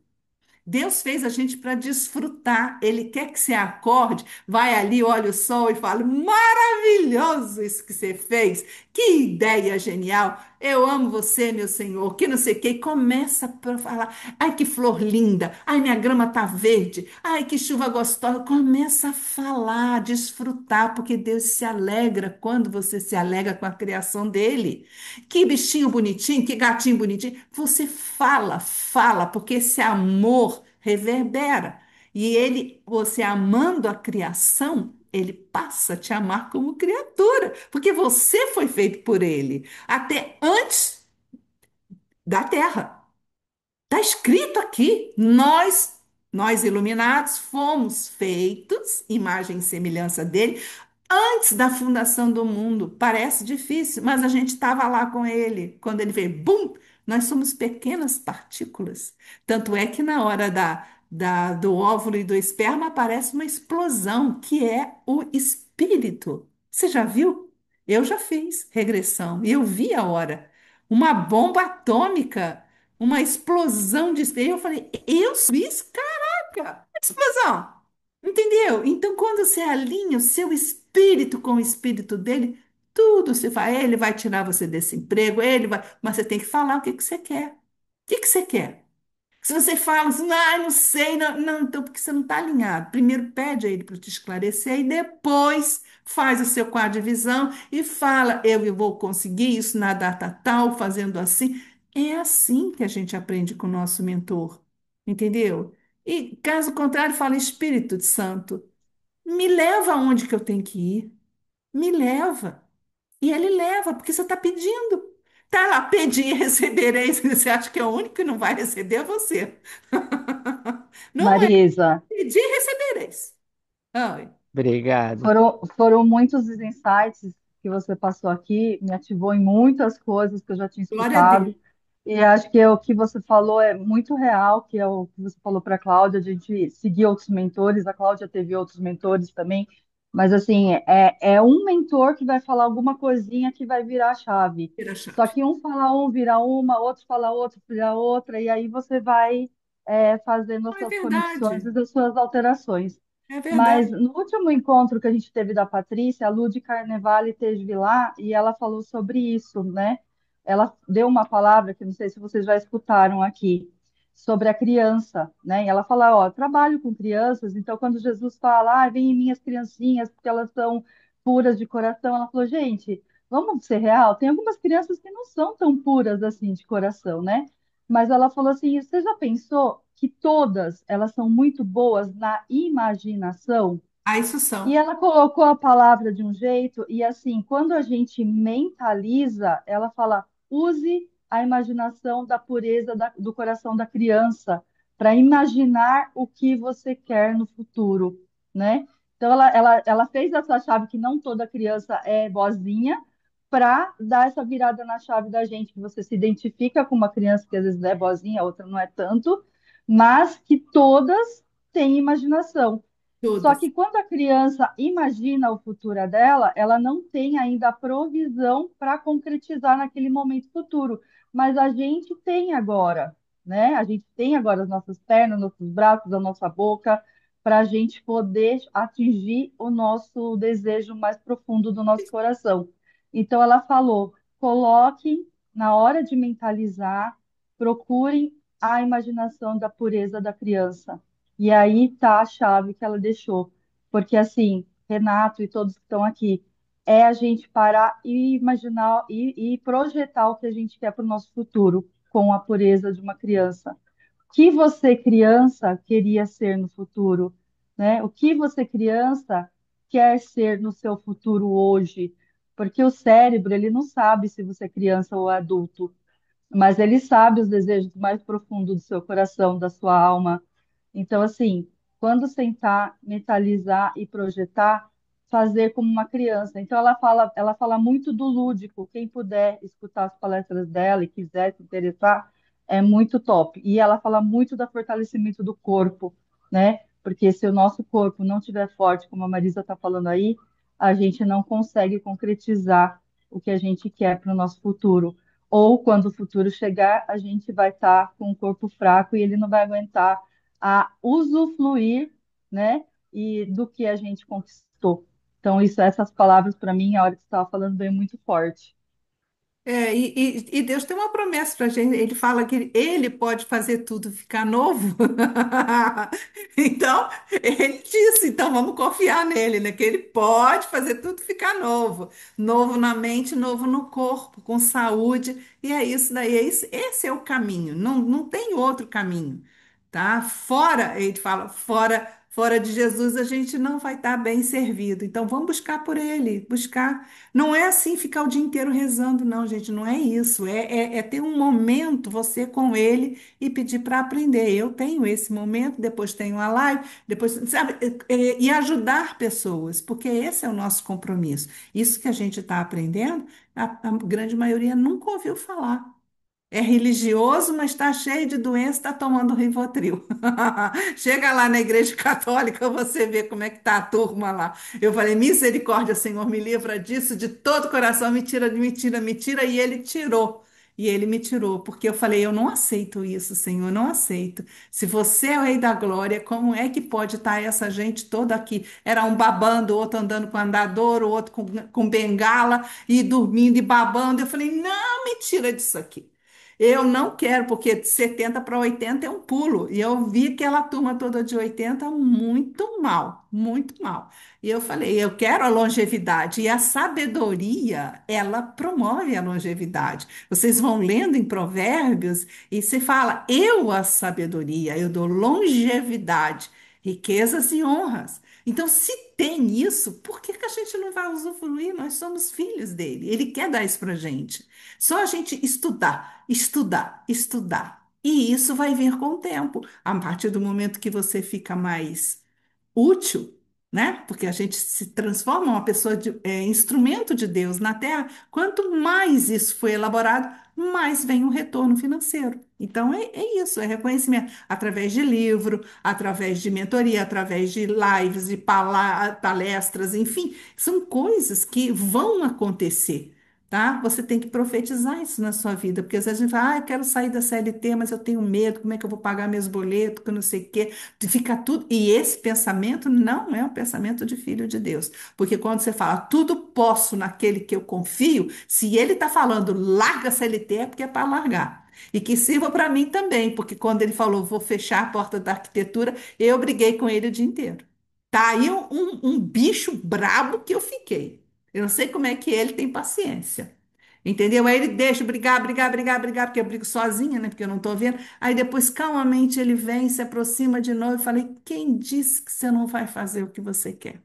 Deus fez a gente para desfrutar. Ele quer que você acorde, vai ali, olha o sol e fala: maravilhoso isso que você fez. Que ideia genial. Eu amo você, meu Senhor. Que não sei o que. E começa a falar: ai, que flor linda. Ai, minha grama tá verde. Ai, que chuva gostosa. Começa a falar, desfrutar, porque Deus se alegra quando você se alegra com a criação dele. Que bichinho bonitinho, que gatinho bonitinho. Você fala, fala, porque esse amor reverbera. E ele, você amando a criação, ele passa a te amar como criatura, porque você foi feito por ele, até antes da terra. Está escrito aqui, nós iluminados fomos feitos, imagem e semelhança dele, antes da fundação do mundo. Parece difícil, mas a gente estava lá com ele. Quando ele veio, bum! Nós somos pequenas partículas. Tanto é que na hora do óvulo e do esperma aparece uma explosão, que é o espírito. Você já viu? Eu já fiz regressão e eu vi a hora. Uma bomba atômica, uma explosão de espírito. Eu falei, eu vi isso? Caraca! Explosão! Entendeu? Então, quando você alinha o seu espírito com o espírito dele, tudo se faz. Ele vai tirar você desse emprego, ele vai. Mas você tem que falar o que que você quer. O que que você quer? Se você fala assim, ah, não sei, não, não, então porque você não está alinhado. Primeiro pede a ele para te esclarecer e depois faz o seu quadro de visão e fala, eu vou conseguir isso na data tal, fazendo assim. É assim que a gente aprende com o nosso mentor, entendeu? E caso contrário, fala, Espírito Santo, me leva aonde que eu tenho que ir, me leva. E ele leva, porque você está pedindo. Tá lá, pedir e recebereis. Você acha que é o único que não vai receber é você. Não é Marisa, pedir e recebereis. Ai, Obrigado. foram muitos os insights que você passou aqui, me ativou em muitas coisas que eu já tinha glória a Deus. escutado. E acho que o que você falou é muito real, que é o que você falou para a Cláudia, a gente seguir outros mentores. A Cláudia teve outros mentores também, mas assim, é um mentor que vai falar alguma coisinha que vai virar a chave. Tira a Só chave. que um fala um, vira uma, outro fala outro, vira outra, e aí você vai fazendo as Não é suas conexões verdade. e as suas alterações. É Mas verdade. no último encontro que a gente teve da Patrícia, a Lu de Carnevale esteve lá e ela falou sobre isso, né? Ela deu uma palavra que não sei se vocês já escutaram aqui, sobre a criança, né? E ela fala, ó, eu trabalho com crianças, então quando Jesus fala, ah, vem em minhas criancinhas, porque elas são puras de coração, ela falou, gente, vamos ser real, tem algumas crianças que não são tão puras assim de coração, né? Mas ela falou assim, você já pensou que todas elas são muito boas na imaginação? Ah, isso E são. ela colocou a palavra de um jeito, e assim, quando a gente mentaliza, ela fala: use a imaginação da pureza do coração da criança para imaginar o que você quer no futuro, né? Então, ela fez essa chave que não toda criança é boazinha, para dar essa virada na chave da gente, que você se identifica com uma criança que às vezes é boazinha, a outra não é tanto, mas que todas têm imaginação. Só Todas. que quando a criança imagina o futuro dela, ela não tem ainda a provisão para concretizar naquele momento futuro. Mas a gente tem agora, né? A gente tem agora as nossas pernas, nossos braços, a nossa boca, para a gente poder atingir o nosso desejo mais profundo do nosso coração. Então ela falou: coloquem na hora de mentalizar, procurem a imaginação da pureza da criança. E aí tá a chave que ela deixou. Porque assim, Renato e todos que estão aqui, é a gente parar e imaginar e projetar o que a gente quer para o nosso futuro com a pureza de uma criança. O que você, criança, queria ser no futuro, né? O que você, criança, quer ser no seu futuro hoje? Porque o cérebro, ele não sabe se você é criança ou adulto, mas ele sabe os desejos mais profundos do seu coração, da sua alma. Então, assim, quando sentar, mentalizar e projetar, fazer como uma criança. Então, ela fala muito do lúdico. Quem puder escutar as palestras dela e quiser se interessar, é muito top. E ela fala muito do fortalecimento do corpo, né? Porque se o nosso corpo não estiver forte, como a Marisa está falando aí, a gente não consegue concretizar o que a gente quer para o nosso futuro. Ou quando o futuro chegar, a gente vai estar com o corpo fraco e ele não vai aguentar a usufruir, né, e do que a gente conquistou. Então, essas palavras para mim, a hora que você estava falando, veio muito forte. E Deus tem uma promessa para a gente. Ele fala que ele pode fazer tudo ficar novo. Então, ele disse, então vamos confiar nele, né? Que ele pode fazer tudo ficar novo. Novo na mente, novo no corpo, com saúde. E é isso daí. Esse é o caminho. Não, não tem outro caminho, tá? Fora, ele fala, fora de Jesus a gente não vai estar bem servido. Então vamos buscar por ele, buscar. Não é assim ficar o dia inteiro rezando, não, gente, não é isso. É ter um momento você com ele e pedir para aprender. Eu tenho esse momento, depois tenho a live, depois, sabe, e ajudar pessoas, porque esse é o nosso compromisso. Isso que a gente está aprendendo, a grande maioria nunca ouviu falar. É religioso, mas está cheio de doença, está tomando Rivotril. Chega lá na igreja católica, você vê como é que está a turma lá. Eu falei, misericórdia, Senhor, me livra disso de todo o coração, me tira, me tira, me tira, e ele tirou. E ele me tirou, porque eu falei, eu não aceito isso, Senhor, eu não aceito. Se você é o Rei da Glória, como é que pode estar essa gente toda aqui? Era um babando, o outro andando com andador, o outro com bengala, e dormindo e babando. Eu falei, não, me tira disso aqui. Eu não quero, porque de 70 para 80 é um pulo. E eu vi aquela turma toda de 80 muito mal, muito mal. E eu falei, eu quero a longevidade. E a sabedoria, ela promove a longevidade. Vocês vão lendo em Provérbios e se fala, eu a sabedoria, eu dou longevidade, riquezas e honras. Então, se tem isso, por que que a gente não vai usufruir? Nós somos filhos dele. Ele quer dar isso para gente. Só a gente estudar, estudar, estudar. E isso vai vir com o tempo. A partir do momento que você fica mais útil, né? Porque a gente se transforma em uma pessoa instrumento de Deus na Terra. Quanto mais isso foi elaborado, mais vem o retorno financeiro. Então é isso, é reconhecimento através de livro, através de mentoria, através de lives, de palestras, enfim, são coisas que vão acontecer. Tá? Você tem que profetizar isso na sua vida, porque às vezes a gente fala, ah, eu quero sair da CLT, mas eu tenho medo, como é que eu vou pagar meus boletos, que eu não sei o quê. Fica tudo. E esse pensamento não é um pensamento de filho de Deus. Porque quando você fala, tudo posso naquele que eu confio, se ele está falando, larga a CLT, é porque é para largar. E que sirva para mim também, porque quando ele falou, vou fechar a porta da arquitetura, eu briguei com ele o dia inteiro. Tá aí um bicho brabo que eu fiquei. Eu não sei como é que ele tem paciência. Entendeu? Aí ele deixa eu brigar, brigar, brigar, brigar, porque eu brigo sozinha, né? Porque eu não estou vendo. Aí depois, calmamente, ele vem, se aproxima de novo. Eu falei: quem disse que você não vai fazer o que você quer?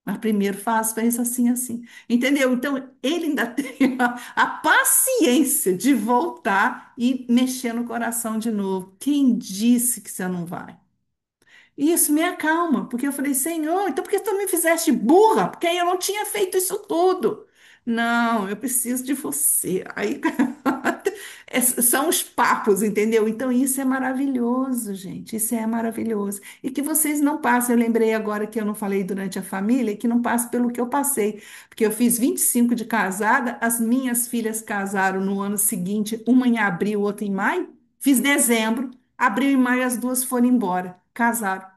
Mas primeiro faz assim, assim. Entendeu? Então, ele ainda tem a paciência de voltar e mexer no coração de novo. Quem disse que você não vai? E isso me acalma, porque eu falei, Senhor, então por que tu não me fizeste burra? Porque aí eu não tinha feito isso tudo. Não, eu preciso de você. Aí são os papos, entendeu? Então isso é maravilhoso, gente. Isso é maravilhoso. E que vocês não passem. Eu lembrei agora que eu não falei durante a família, que não passe pelo que eu passei. Porque eu fiz 25 de casada, as minhas filhas casaram no ano seguinte, uma em abril, outra em maio. Fiz dezembro, abril e maio, as duas foram embora, casaram.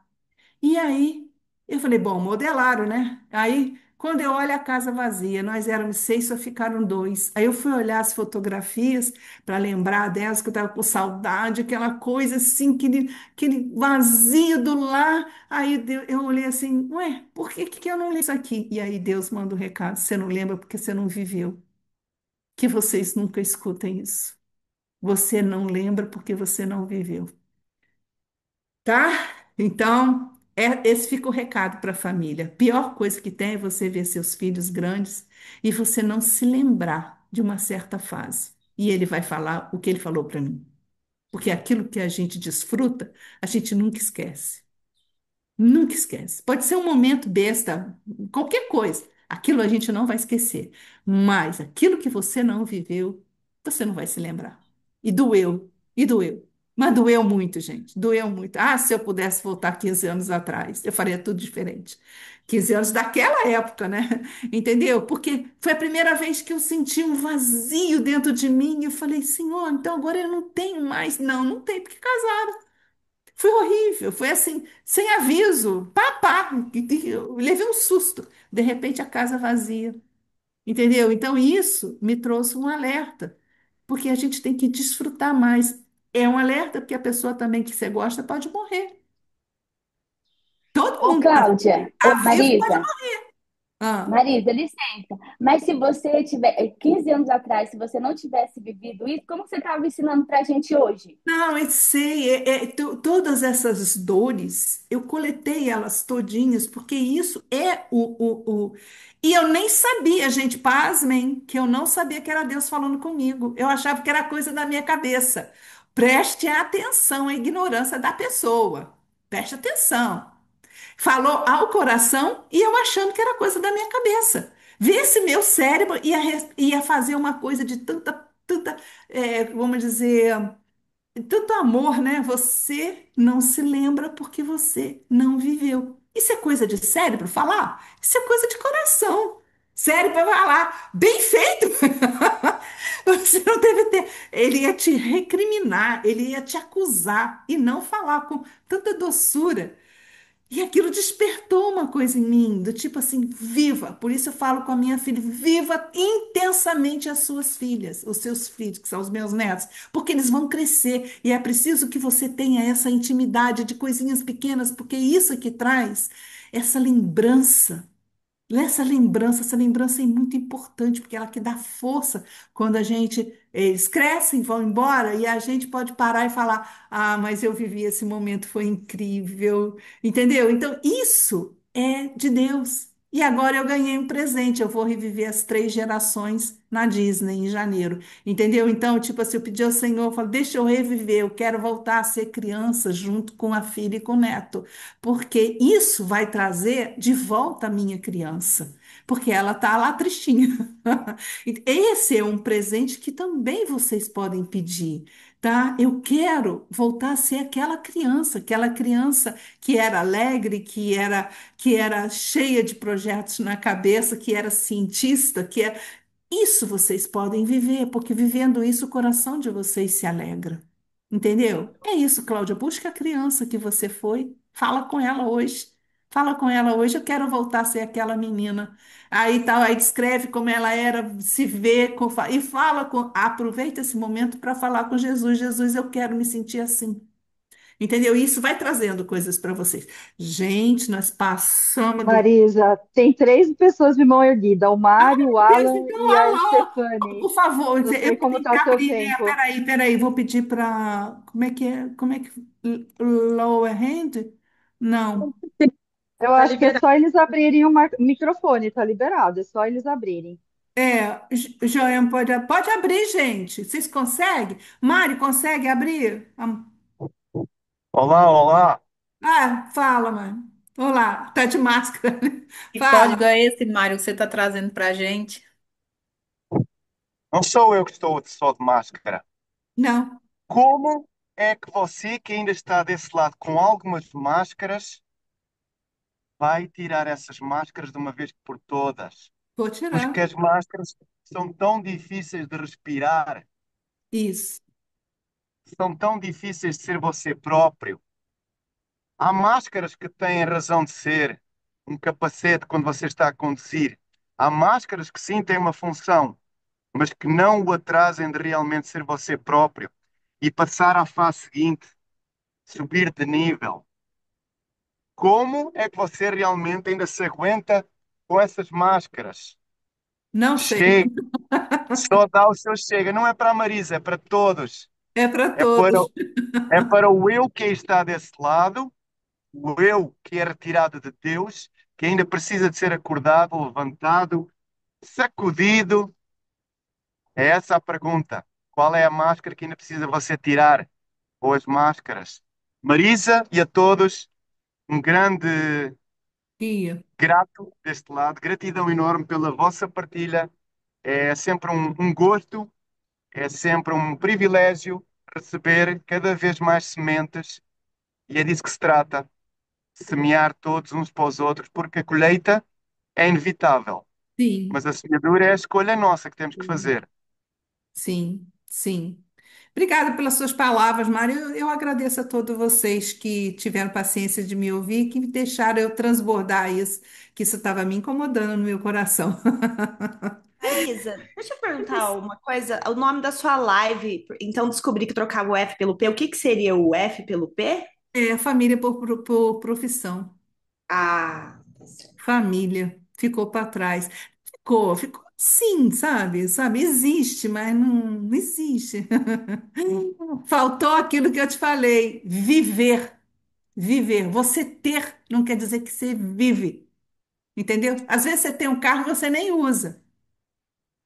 E aí, eu falei, bom, modelaram, né? Aí, quando eu olho a casa vazia, nós éramos seis, só ficaram dois. Aí eu fui olhar as fotografias para lembrar delas, que eu estava com saudade, aquela coisa assim, aquele vazio do lar. Aí eu olhei assim, ué, por que eu não li isso aqui? E aí Deus manda o recado, você não lembra porque você não viveu. Que vocês nunca escutem isso. Você não lembra porque você não viveu. Tá? Então, esse fica o recado para a família. Pior coisa que tem é você ver seus filhos grandes e você não se lembrar de uma certa fase. E ele vai falar o que ele falou para mim. Porque aquilo que a gente desfruta, a gente nunca esquece. Nunca esquece. Pode ser um momento besta, qualquer coisa. Aquilo a gente não vai esquecer. Mas aquilo que você não viveu, você não vai se lembrar. E doeu, e doeu. Mas doeu muito, gente. Doeu muito. Ah, se eu pudesse voltar 15 anos atrás, eu faria tudo diferente. 15 anos daquela época, né? Entendeu? Porque foi a primeira vez que eu senti um vazio dentro de mim. E eu falei, Senhor, então agora eu não tenho mais. Não, não tem, porque foi horrível, foi assim, sem aviso, pá, pá, eu levei um susto. De repente a casa vazia, entendeu? Então isso me trouxe um alerta, porque a gente tem que desfrutar mais. É um alerta porque a pessoa também que você gosta pode morrer. Todo Ô, mundo Cláudia, tá ô, vivo pode Marisa, morrer. Ah. Marisa, licença. Mas se você tiver 15 anos atrás, se você não tivesse vivido isso, como que você estava ensinando pra gente hoje? Não, eu sei, todas essas dores, eu coletei elas todinhas, porque isso é E eu nem sabia, gente, pasmem, que eu não sabia que era Deus falando comigo. Eu achava que era coisa da minha cabeça. Preste atenção à ignorância da pessoa. Preste atenção. Falou ao coração e eu achando que era coisa da minha cabeça. Vê se meu cérebro ia fazer uma coisa de tanta tanta, vamos dizer, tanto amor, né? Você não se lembra porque você não viveu. Isso é coisa de cérebro falar? Isso é coisa de coração. Cérebro vai falar, bem feito! Você não deve ter. Ele ia te recriminar, ele ia te acusar e não falar com tanta doçura. E aquilo despertou uma coisa em mim, do tipo assim, viva. Por isso eu falo com a minha filha, viva intensamente as suas filhas, os seus filhos, que são os meus netos, porque eles vão crescer e é preciso que você tenha essa intimidade de coisinhas pequenas, porque isso é que traz essa lembrança. Essa lembrança é muito importante, porque ela que dá força quando eles crescem, vão embora, e a gente pode parar e falar: Ah, mas eu vivi esse momento, foi incrível, entendeu? Então, isso é de Deus. E agora eu ganhei um presente, eu vou reviver as 3 gerações na Disney em janeiro, entendeu? Então, tipo assim, eu pedi ao Senhor, eu falo, deixa eu reviver, eu quero voltar a ser criança junto com a filha e com o neto porque isso vai trazer de volta a minha criança, porque ela está lá tristinha. E esse é um presente que também vocês podem pedir, tá? Eu quero voltar a ser aquela criança que era alegre, que era cheia de projetos na cabeça, que era cientista, que é isso vocês podem viver, porque vivendo isso o coração de vocês se alegra. Entendeu? É isso, Cláudia. Busca a criança que você foi. Fala com ela hoje. Fala com ela hoje. Eu quero voltar a ser aquela menina. Aí tal, aí descreve como ela era, se vê e fala com. Aproveita esse momento para falar com Jesus. Jesus, eu quero me sentir assim. Entendeu? E isso vai trazendo coisas para vocês. Gente, nós passamos do. Marisa, tem 3 pessoas de mão erguida, o Mário, o Deus, Alan então, e a alô, Stefane. por favor, Não eu sei como tenho está que o seu abrir, né? tempo. Peraí, vou pedir para. Como é que é? Como é que. Lower hand? Não. Eu Tá acho que é liberado. só eles abrirem o microfone, tá liberado, é só eles abrirem. Joian, pode abrir, gente. Vocês conseguem? Mari, consegue abrir? Olá, olá. Fala, mãe. Olá, tá de máscara, né? Que Fala. código é esse, Mário, que você está trazendo para a gente? Não sou eu que estou só de máscara. Não, Como é que você, que ainda está desse lado com algumas máscaras, vai tirar essas máscaras de uma vez por todas? vou Porque tirar. as máscaras são tão difíceis de respirar, Isso. são tão difíceis de ser você próprio. Há máscaras que têm razão de ser, um capacete quando você está a conduzir. Há máscaras que sim têm uma função, mas que não o atrasem de realmente ser você próprio e passar à fase seguinte, subir de nível. Como é que você realmente ainda se aguenta com essas máscaras? Não sei. Chega, só dá o seu chega. Não é para a Marisa, é para todos. É para É para, todos. é para o eu que está desse lado, o eu que é retirado de Deus, que ainda precisa de ser acordado, levantado, sacudido. É essa a pergunta. Qual é a máscara que ainda precisa você tirar? Ou as máscaras? Marisa e a todos, um grande Ia. grato deste lado, gratidão enorme pela vossa partilha. É sempre um gosto, é sempre um privilégio receber cada vez mais sementes e é disso que se trata, semear todos uns para os outros, porque a colheita é inevitável, Sim. mas a semeadura é a escolha nossa que temos que Sim. fazer. Sim, sim. Obrigada pelas suas palavras, Mário. Eu agradeço a todos vocês que tiveram paciência de me ouvir, que me deixaram eu transbordar isso, que isso estava me incomodando no meu coração. Marisa, deixa eu perguntar uma coisa. O nome da sua live, então descobri que trocava o F pelo P. O que que seria o F pelo P? É, a família por profissão. Ah, tá certo. Família ficou para trás. Ficou sim, sabe? Existe, mas não existe. Faltou aquilo que eu te falei, viver. Viver. Você ter não quer dizer que você vive. Entendeu? Às vezes você tem um carro e você nem usa.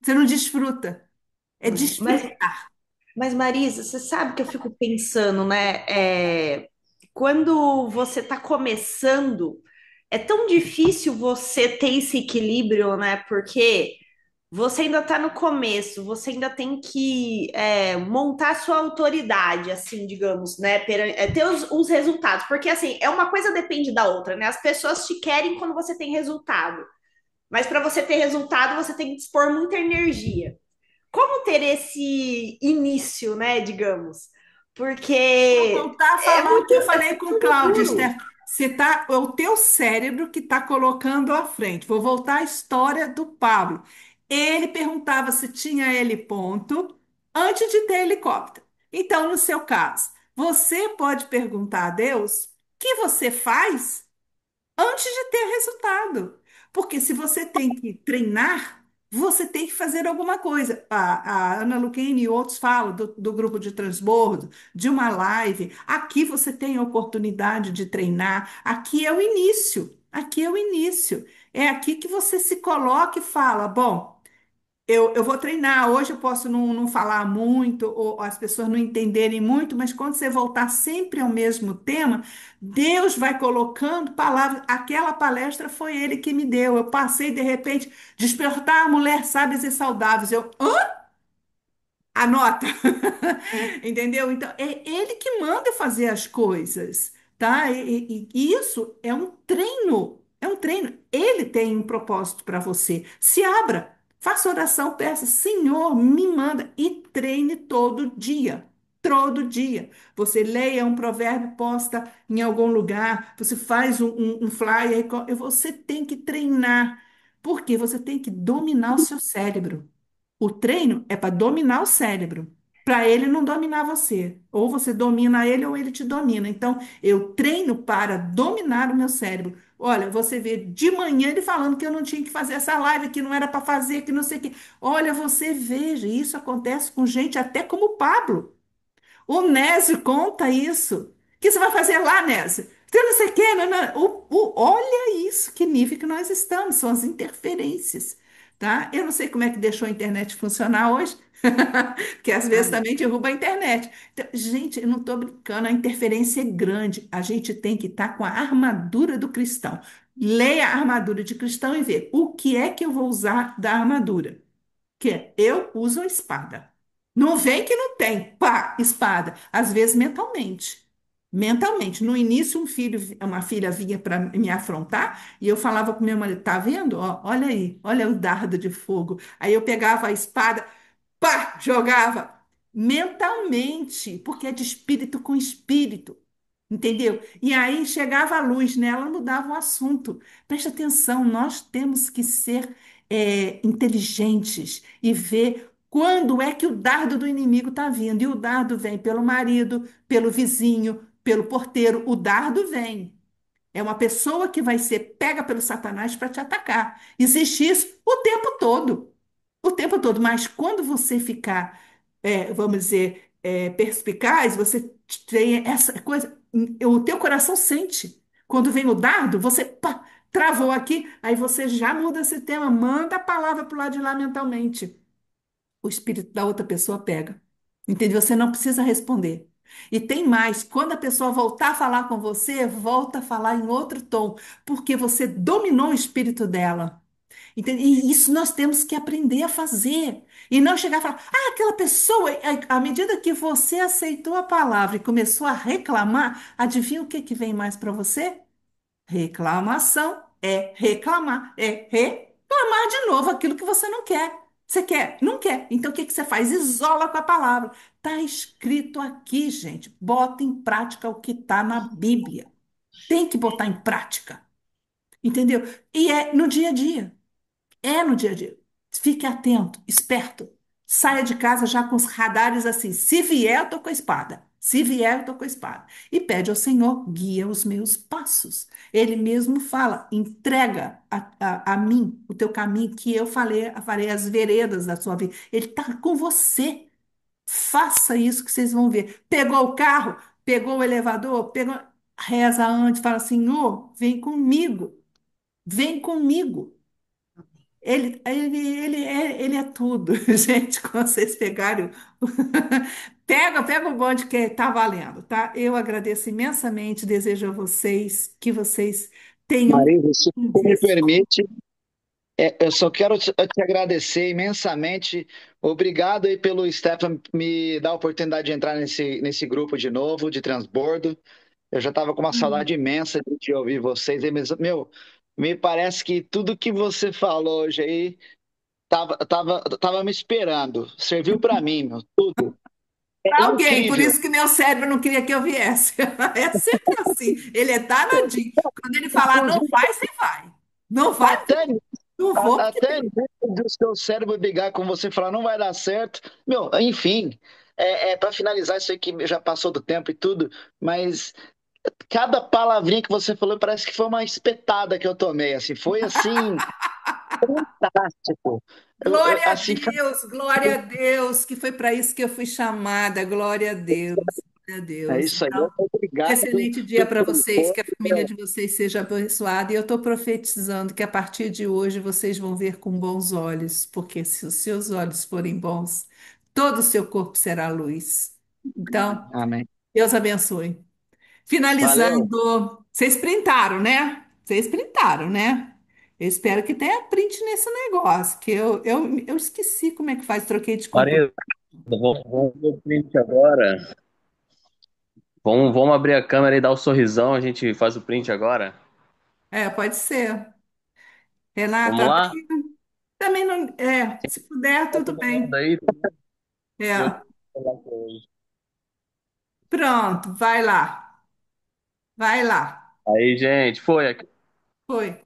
Você não desfruta. É Mas, desfrutar. mas Marisa, você sabe que eu fico pensando, né? Quando você está começando, é tão difícil você ter esse equilíbrio, né? Porque você ainda está no começo, você ainda tem que montar sua autoridade, assim, digamos, né? Ter os resultados, porque assim, é uma coisa depende da outra, né? As pessoas te querem quando você tem resultado, mas para você ter resultado, você tem que dispor muita energia. Como ter esse início, né, digamos? Vou Porque voltar a falar o que eu é falei com o muito Cláudio, duro. Esther. É o teu cérebro que está colocando à frente. Vou voltar à história do Pablo. Ele perguntava se tinha heliponto antes de ter helicóptero. Então, no seu caso, você pode perguntar a Deus o que você faz antes de ter resultado. Porque se você tem que treinar, você tem que fazer alguma coisa. A Ana Luquene e outros falam do grupo de transbordo, de uma live. Aqui você tem a oportunidade de treinar. Aqui é o início. Aqui é o início. É aqui que você se coloca e fala: bom. Eu vou treinar. Hoje eu posso não falar muito, ou as pessoas não entenderem muito, mas quando você voltar sempre ao mesmo tema, Deus vai colocando palavras. Aquela palestra foi Ele que me deu. Eu passei, de repente, despertar a mulher sábias e saudáveis. Anota. Entendeu? Então, é ele que manda fazer as coisas, tá? E isso é um treino. É um treino. Ele tem um propósito para você. Se abra, faça oração, peça, Senhor, me manda e treine todo dia. Todo dia. Você leia um provérbio, posta em algum lugar, você faz um flyer, e você tem que treinar. Porque você tem que dominar o seu cérebro. O treino é para dominar o cérebro, para ele não dominar você. Ou você domina ele ou ele te domina. Então, eu treino para dominar o meu cérebro. Olha, você vê de manhã ele falando que eu não tinha que fazer essa live, que não era para fazer, que não sei o quê. Olha, você veja, isso acontece com gente até como o Pablo. O Nésio conta isso. O que você vai fazer lá, Nésio? Você não sei o quê, não, não. Olha isso, que nível que nós estamos, são as interferências, tá? Eu não sei como é que deixou a internet funcionar hoje, que às vezes Ai, também derruba a internet. Então, gente, eu não estou brincando, a interferência é grande. A gente tem que estar com a armadura do cristão. Leia a armadura de cristão e vê o que é que eu vou usar da armadura que é, eu uso a espada. Não vem que não tem, pá, espada. Às vezes mentalmente. Mentalmente. No início, uma filha vinha para me afrontar e eu falava com meu marido, tá vendo? Ó, olha aí, olha o dardo de fogo. Aí eu pegava a espada, pá, jogava mentalmente, porque é de espírito com espírito. Entendeu? E aí chegava a luz nela, mudava o assunto. Preste atenção, nós temos que ser inteligentes e ver quando é que o dardo do inimigo está vindo. E o dardo vem pelo marido, pelo vizinho, pelo porteiro. O dardo vem. É uma pessoa que vai ser pega pelo Satanás para te atacar. Existe isso o tempo todo. O tempo todo. Mas quando você ficar, vamos dizer, perspicaz, você tem essa coisa, o teu coração sente. Quando vem o dardo, você pá, travou aqui, aí você já muda esse tema, manda a palavra para o lado de lá mentalmente. O espírito da outra pessoa pega. Entendeu? Você não precisa responder. E tem mais, quando a pessoa voltar a falar com você, volta a falar em outro tom, porque você dominou o espírito dela. Entende? E isso nós temos que aprender a fazer. E não chegar a falar, aquela pessoa, à medida que você aceitou a palavra e começou a reclamar, adivinha o que que vem mais para você? Reclamação é reclamar de novo aquilo que você não quer. Você quer? Não quer. Então o que que você faz? Isola com a palavra. Está escrito aqui, gente. Bota em prática o que está na Bíblia. Tem que botar em prática. Entendeu? E é no dia a dia. É no dia a dia. Fique atento, esperto. Saia de casa já com os radares assim. Se vier, eu tô com a espada. Se vier, eu tô com a espada. E pede ao Senhor, guia os meus passos. Ele mesmo fala, entrega a mim o teu caminho, que eu farei as veredas da sua vida. Ele está com você. Faça isso que vocês vão ver. Pegou o carro, pegou o elevador, pegou. Reza antes, fala, Senhor, vem comigo. Vem comigo. Ele é tudo, gente. Quando vocês pegarem, pega o bonde que tá valendo, tá? Eu agradeço imensamente, desejo a vocês que vocês tenham Marisa, se um tu me dia. permite, Eu só quero te agradecer imensamente. Obrigado aí pelo Stefan me dar a oportunidade de entrar nesse grupo de novo, de transbordo. Eu já estava com uma saudade imensa de ouvir vocês. Mas, meu, me parece que tudo que você falou hoje aí tava me esperando. Serviu para mim, meu. Tudo. É Pra alguém, por incrível. isso que meu cérebro não queria que eu viesse. É sempre assim. Ele é danadinho. Quando ele falar não Inclusive, vai, você vai. Não vai, até não vou, porque Até mesmo do seu cérebro brigar com você e falar não vai dar certo. Meu, enfim, para finalizar isso aí que já passou do tempo e tudo, mas cada palavrinha que você falou parece que foi uma espetada que eu tomei, assim, foi assim, fantástico. Assim, Glória a Deus, que foi para isso que eu fui chamada. Glória a Deus, glória a é Deus. isso aí. Então, Obrigado excelente dia para pelo vocês, que a família encontro. de vocês seja abençoada. E eu estou profetizando que a partir de hoje vocês vão ver com bons olhos, porque se os seus olhos forem bons, todo o seu corpo será luz. Então, Amém. Deus abençoe. Valeu. Finalizando, vocês printaram, né? Vocês printaram, né? Eu espero que tenha print nesse negócio, que eu esqueci como é que faz, troquei de computador. Marisa, vamos ver o print agora. Vamos abrir a câmera e dar o sorrisão, a gente faz o print agora. É, pode ser. Vamos Renata, lá? também não. É, se puder, Tá tudo todo mundo bem. aí? Eu É, pronto, vai lá. Vai lá. Aí, gente, foi aqui. Foi.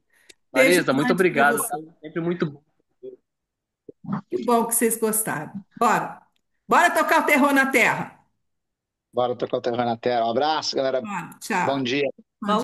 Beijo Marisa, muito grande para obrigado, você. tá? Sempre muito bom. Que bom que vocês gostaram. Bora. Bora tocar o terror na terra. Bora tocar o terror na tela. Um abraço, galera. Bora. Bom Tchau. dia.